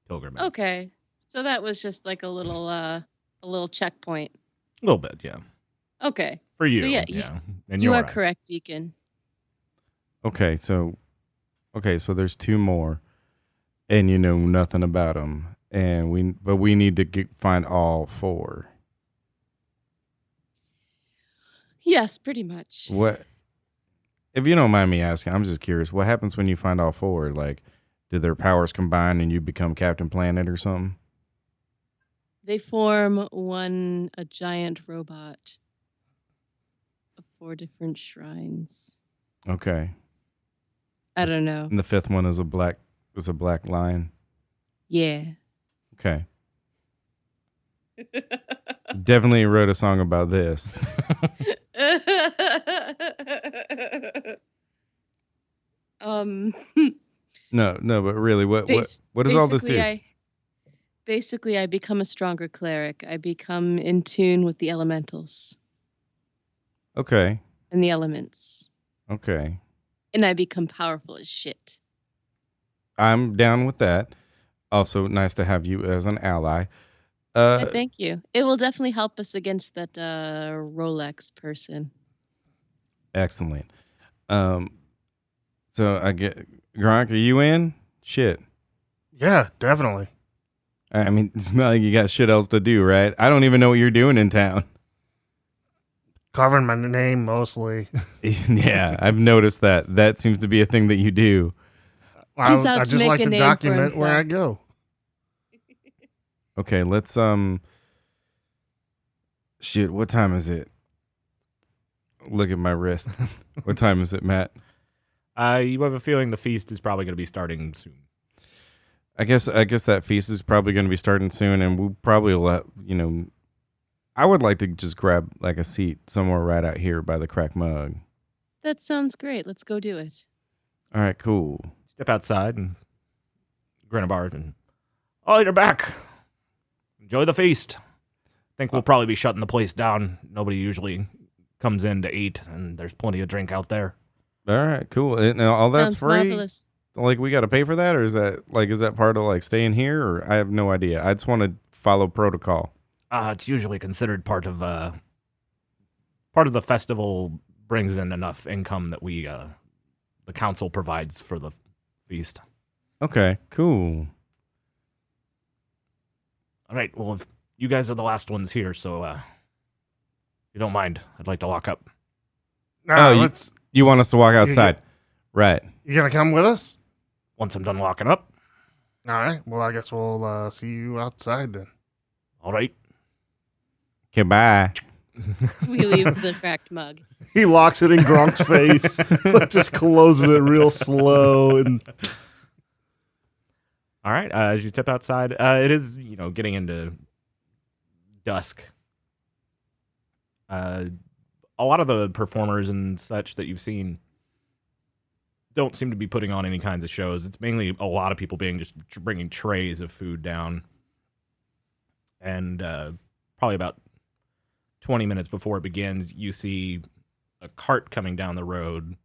pilgrimage. Okay, so that was just like a little checkpoint. A little bit, yeah. Okay. For you, so yeah. And you are correct, Deacon. Okay, so there's 2 more, and you know nothing about them, and we need to find all 4. Yes, pretty much. What, if you don't mind me asking, I'm just curious, what happens when you find all 4? Like, do their powers combine and you become Captain Planet or something? They form a giant robot of 4 different shrines. Okay. I don't know. And the 5th one is a black lion. Yeah. Okay. Definitely wrote a song about this. No, but really, what does all this do? Basically, I become a stronger cleric. I become in tune with the elementals. Okay. And the elements. Okay. And I become powerful as shit. I'm down with that. Also, nice to have you as an ally. Thank you. It will definitely help us against that Rolex person. Excellent. So I get Gronk, are you in? Shit. Yeah, definitely. I mean, it's not like you got shit else to do, right? I don't even know what you're doing in town. Carving my name mostly. Yeah, I've noticed that. That seems to be a thing that you do. He's out I to just make like a to name for document where I himself. go. Okay, let's shit, what time is it? Look at my wrist. What time is it, Matt? You have a feeling the feast is probably going to be starting soon. I guess that feast is probably going to be starting soon, and we'll probably I would like to just grab like a seat somewhere right out here by the cracked mug. That sounds great. Let's go do it. All right, cool. Step outside and grin a bar and, oh, you're back. Enjoy the feast. Think we'll probably be shutting the place down. Nobody usually comes in to eat, and there's plenty of drink out there. All right, cool. Now, all that's Sounds free. marvelous. Like, we got to pay for that, or is that part of like staying here? Or I have no idea. I just want to follow protocol. It's usually considered part of the festival. Brings in enough income that we the council provides for the feast. Okay, cool. All right. Well, if you guys are the last ones here, so if you don't mind, I'd like to lock up. You want us to walk outside, right? You gonna come with us? Once I'm done locking up. All right. Well, I guess we'll see you outside then. All right. Okay, bye. We leave the cracked mug. He locks it in Gronk's face, but just closes it real slow. And all right. As you step outside, it is getting into dusk. A lot of the performers and such that you've seen don't seem to be putting on any kinds of shows. It's mainly a lot of people just bringing trays of food down. And probably about 20 minutes before it begins, you see a cart coming down the road,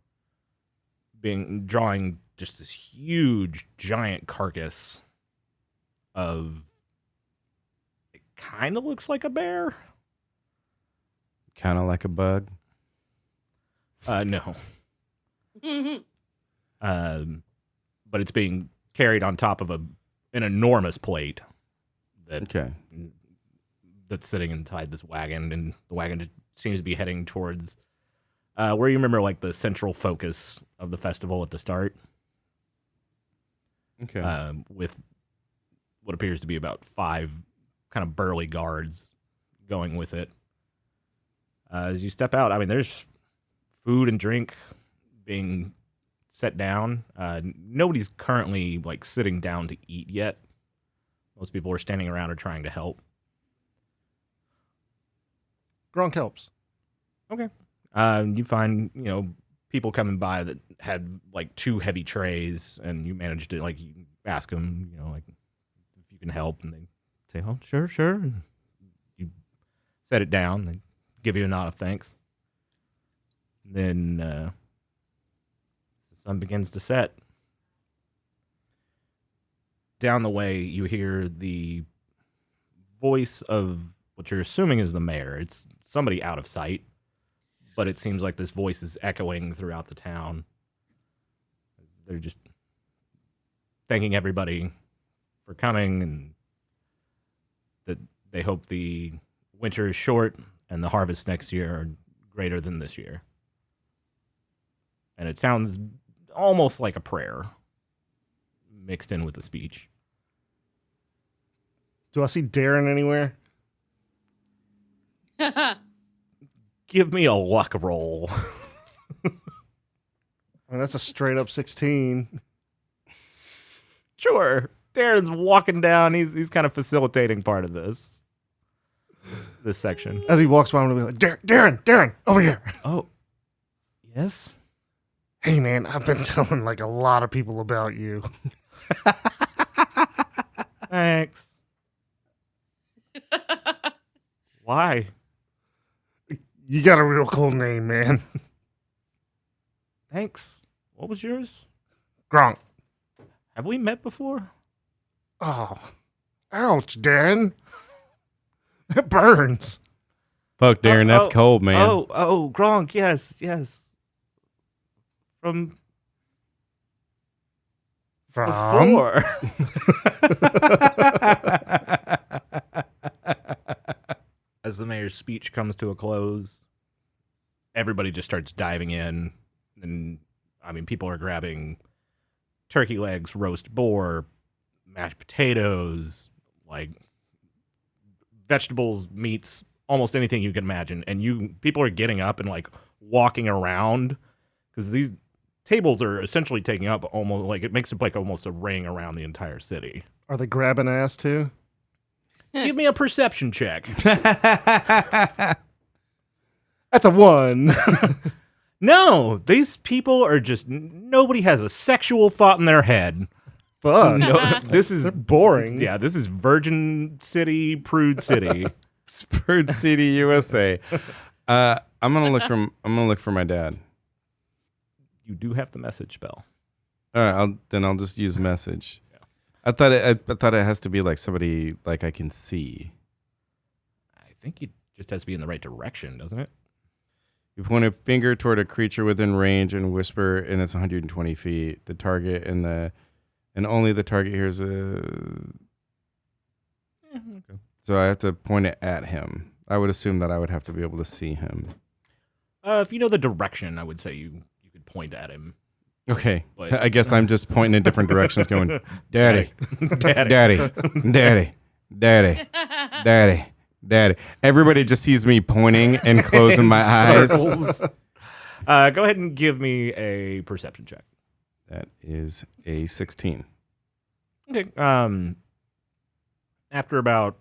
drawing just this huge, giant carcass of. It kind of looks like a bear. Kind of like a bug. No. But it's being carried on top of an enormous plate that's sitting inside this wagon, and the wagon just seems to be heading towards where you remember like the central focus of the festival at the start. Okay. With what appears to be about 5 kind of burly guards going with it. As you step out, I mean, there's food and drink being set down. Nobody's currently like sitting down to eat yet. Most people are standing around or trying to help. Gronk helps. Okay. You find, people coming by that had like 2 heavy trays, and you manage to like you ask them, like if you can help, and they say, "Oh, sure." And you set it down. They give you a nod of thanks. Then the sun begins to set. Down the way, you hear the voice of what you're assuming is the mayor. It's somebody out of sight, but it seems like this voice is echoing throughout the town. They're just thanking everybody for coming, and that they hope the winter is short and the harvest next year are greater than this year. And it sounds almost like a prayer mixed in with a speech. Do I see Darren anywhere? Give me a luck roll. I mean, that's a straight up 16. Sure. Darren's walking down. He's kind of facilitating part of this section. As he walks by, I'm gonna be like, Darren, over here. Oh, yes? Hey, man, I've been telling like a lot of people about you. Thanks. Why? You got a real cool name, man. Thanks. What was yours? Gronk. Have we met before? Oh, ouch, Darren. That burns. Fuck, Darren, that's cold, man. Oh, Gronk, yes. From before. as the mayor's speech comes to a close, everybody just starts diving in. And, I mean, people are grabbing turkey legs, roast boar, mashed potatoes, like vegetables, meats, almost anything you can imagine. And people are getting up and, like, walking around because these tables are essentially taking up almost, like, it makes it like almost a ring around the entire city. Are they grabbing ass too? Give me a perception check. That's a 1. No, these people are just, nobody has a sexual thought in their head. Fuck. No, this is They're boring. Yeah, this is Virgin City, Prude City. Prude City, USA. I'm gonna look for my dad. You do have the message spell. All right, I'll just use message. Yeah. I thought it has to be like somebody like I can see. I think it just has to be in the right direction, doesn't it? You point a finger toward a creature within range and whisper, and it's 120 feet. The target and only the target hears a. Okay. So I have to point it at him. I would assume that I would have to be able to see him. If you know the direction, I would say you could point at him. Okay, But- I guess I'm just pointing in different directions, going, Daddy, Daddy. Daddy, Daddy, Daddy, Daddy, Daddy. Everybody just sees me pointing and closing my eyes. Circles. Go ahead and give me a perception check. That is a 16. Okay. After about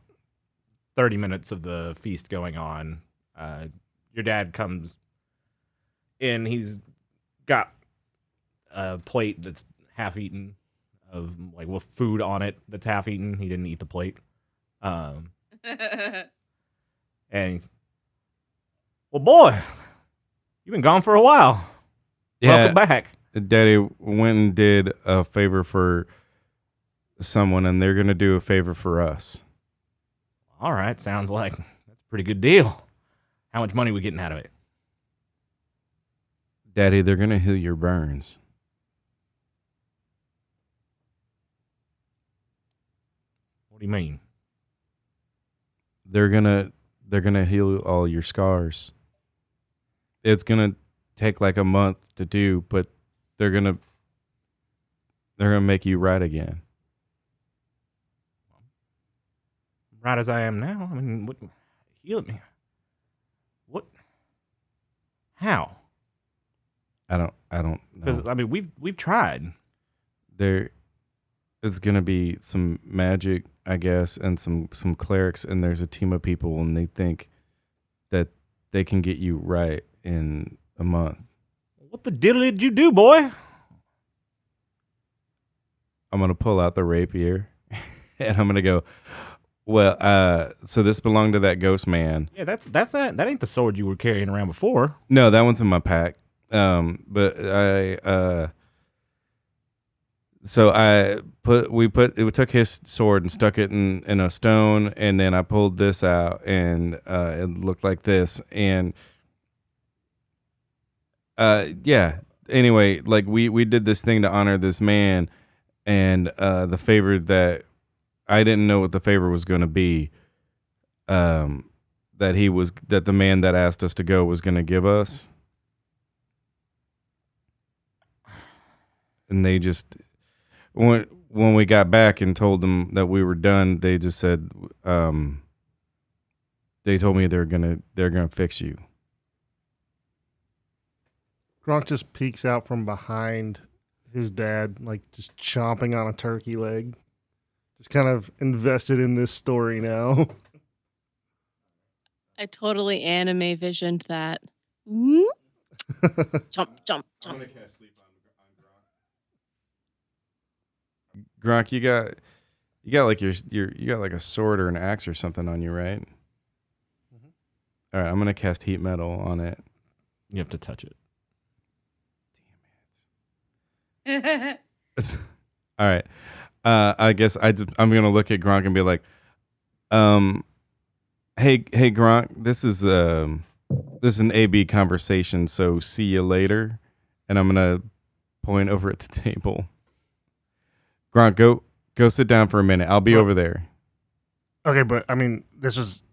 30 minutes of the feast going on, your dad comes in. He's got a plate that's half eaten, of like with food on it that's half eaten. He didn't eat the plate. And he's, well, boy, you've been gone for a while. Welcome back. Daddy went and did a favor for someone, and they're going to do a favor for us. All right, sounds like that's a pretty good deal. How much money we getting out of it? Daddy, they're going to heal your burns. What do you mean? They're gonna heal all your scars. It's gonna take like a month to do, but they're gonna make you right again. Right as I am now. I mean, what? Heal me. What? How? I don't know. Because I mean, we've tried. There is gonna be some magic, I guess, and some clerics, and there's a team of people, and they think that they can get you right in a month. What the diddle did you do, boy? I'm gonna pull out the rapier, and I'm gonna go, well, so this belonged to that ghost man. Yeah, that ain't the sword you were carrying around before. No, that one's in my pack. But we took his sword and stuck it in a stone, and then I pulled this out, and it looked like this, and yeah. Anyway, like we did this thing to honor this man, and the favor that I didn't know what the favor was going to be, that the man that asked us to go was going to give us, and they just. When we got back and told them that we were done, they just said, they told me they're gonna fix you. Gronk just peeks out from behind his dad, like just chomping on a turkey leg. Just kind of invested in this story now. I totally anime visioned that. Whoop. Jump, jump, I'm jump. gonna cast sleep on Gronk. You got like you got like a sword or an axe or something on you, right? Mm-hmm. All right, I'm gonna cast heat metal on it. You have to touch it. All right. I guess I'm gonna look at Gronk and be like, hey Gronk, this is an AB conversation, so see you later. And I'm gonna point over at the table. Gronk, go sit down for a minute. I'll be over there. Okay, but I mean, this is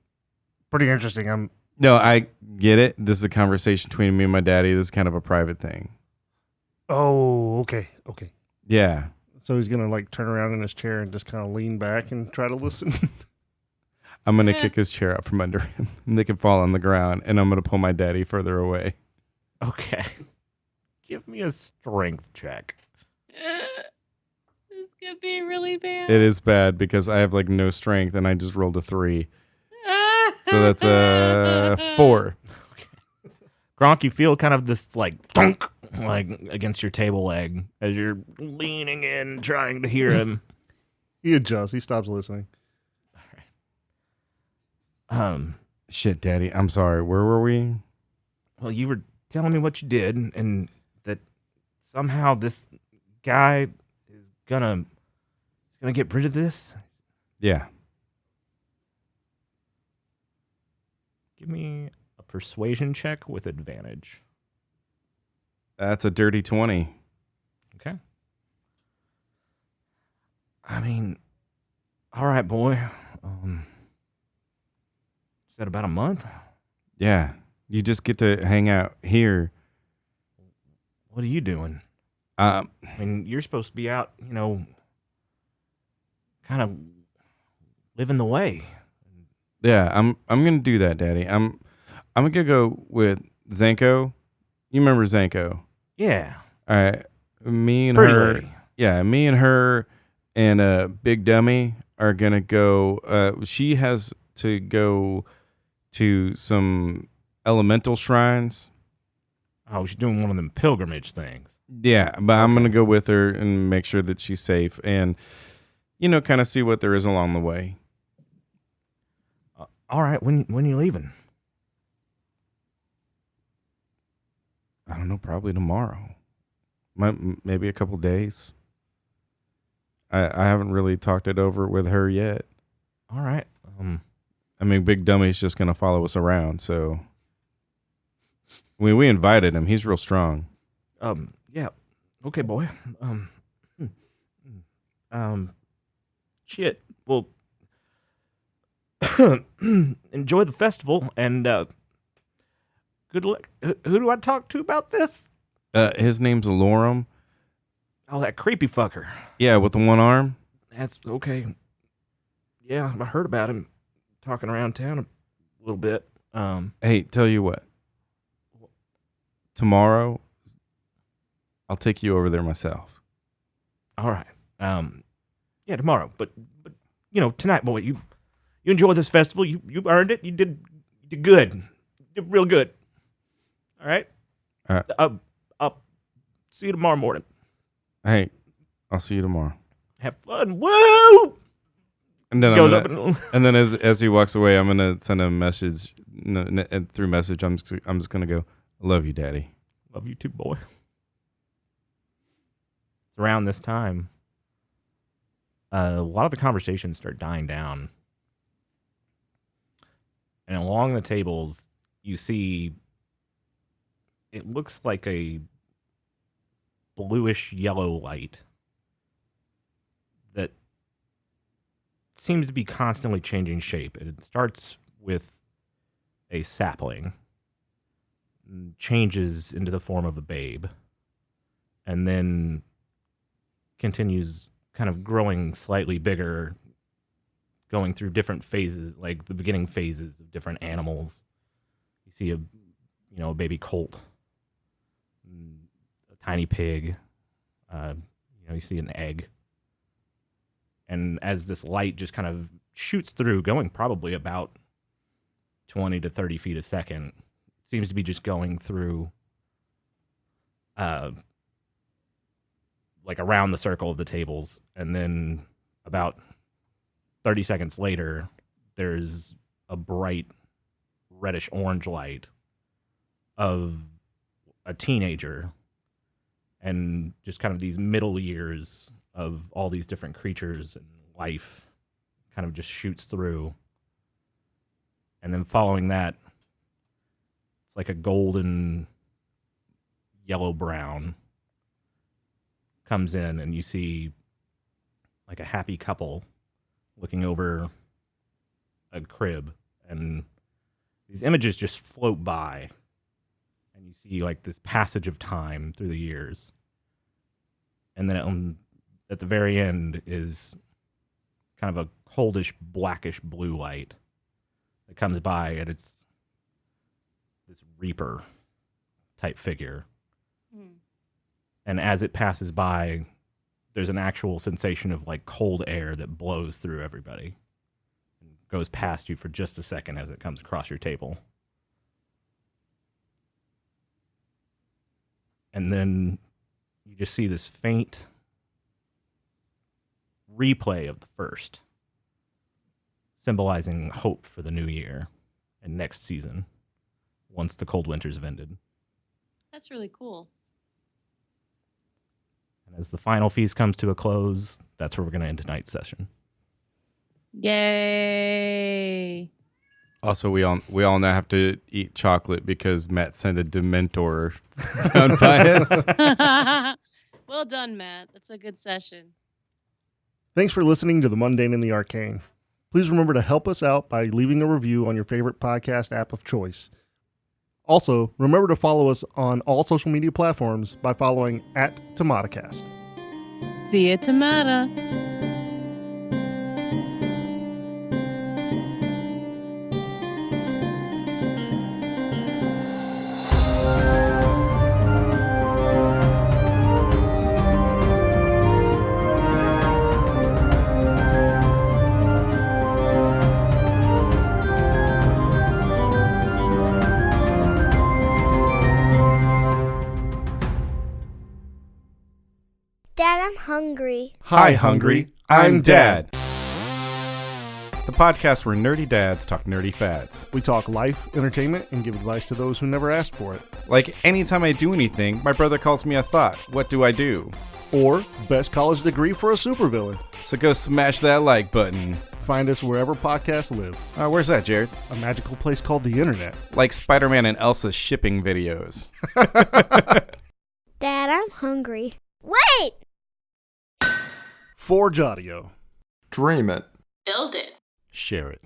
pretty interesting. No, I get it. This is a conversation between me and my daddy. This is kind of a private thing. Oh, okay. Yeah. So he's gonna like turn around in his chair and just kind of lean back and try to listen. I'm gonna kick his chair out from under him, and they can fall on the ground, and I'm gonna pull my daddy further away. Okay. Give me a strength check. This could be really bad. It is bad because I have like no strength, and I just rolled a 3. So that's a 4. Gronk, you feel kind of this like thunk, like against your table leg as you're leaning in, trying to hear him. He adjusts. He stops listening. Shit, Daddy. I'm sorry. Where were we? Well, you were telling me what you did, and that somehow this guy is gonna get rid of this. Yeah. Give me a persuasion check with advantage. That's a dirty 20. Okay. I mean, all right, boy. Is that about a month? Yeah. You just get to hang out here. What are you doing? I mean, you're supposed to be out, kind of living the way. Yeah, I'm gonna do that, Daddy. I'm gonna go with Zenko. You remember Zenko? Yeah. All right. Me and Pretty her. lady. Yeah, me and her and Big Dummy are gonna go. She has to go to some elemental shrines. Oh, she's doing one of them pilgrimage things. Yeah, but I'm gonna go with her and make sure that she's safe, and kind of see what there is along the way. All right, when you leaving? I don't know, probably tomorrow. Maybe a couple days. I haven't really talked it over with her yet. All right. I mean, Big Dummy's just gonna follow us around, so we invited him. He's real strong. Yeah. Okay, boy. Shit. Well, enjoy the festival and good luck. Who do I talk to about this? His name's Lorem. Oh, that creepy fucker. Yeah, with the one arm. That's okay. Yeah, I heard about him talking around town a little bit. Hey, tell you what. Tomorrow, I'll take you over there myself. All right. Yeah, tomorrow. But tonight, boy, you enjoy this festival. You earned it. You did good. You did real good. All right. All right. I'll see you tomorrow morning. Hey, I'll see you tomorrow. Have fun. Woo! And then Goes and then as he walks away, I'm gonna send him a message through message. I'm just gonna go, I love you, Daddy. Love you too, boy. Around this time, a lot of the conversations start dying down. And along the tables, you see it looks like a bluish yellow light that seems to be constantly changing shape. It starts with a sapling, changes into the form of a babe, and then continues kind of growing slightly bigger, going through different phases, like the beginning phases of different animals. You see a baby colt, a tiny pig, you see an egg. And as this light just kind of shoots through, going probably about 20 to 30 feet a second, seems to be just going through like around the circle of the tables. And then about 30 seconds later, there's a bright reddish orange light of a teenager and just kind of these middle years of all these different creatures and life kind of just shoots through. And then following that, it's like a golden yellow-brown comes in, and you see like a happy couple looking over a crib, and these images just float by, and you see like this passage of time through the years. And then at the very end is kind of a coldish, blackish blue light that comes by, and it's this Reaper type figure. And as it passes by, there's an actual sensation of like cold air that blows through everybody and goes past you for just a second as it comes across your table. And then you just see this faint replay of the first, symbolizing hope for the new year and next season once the cold winters have ended. That's really cool. And as the final feast comes to a close, that's where we're going to end tonight's session. Yay! Also, we all now have to eat chocolate because Matt sent a Dementor down by us. Well done, Matt. That's a good session. Thanks for listening to The Mundane and the Arcane. Please remember to help us out by leaving a review on your favorite podcast app of choice. Also, remember to follow us on all social media platforms by following @TMaTAcast. See you tomorrow. Dad, I'm hungry. Hi, Hungry. I'm Dad. The podcast where nerdy dads talk nerdy fads. We talk life, entertainment, and give advice to those who never asked for it. Like, anytime I do anything, my brother calls me a thought. What do I do? Or best college degree for a supervillain. So go smash that like button. Find us wherever podcasts live. Where's that, Jared? A magical place called the internet. Like Spider-Man and Elsa shipping videos. Dad, I'm hungry. Wait! Forge Audio. Dream it. Build it. Share it.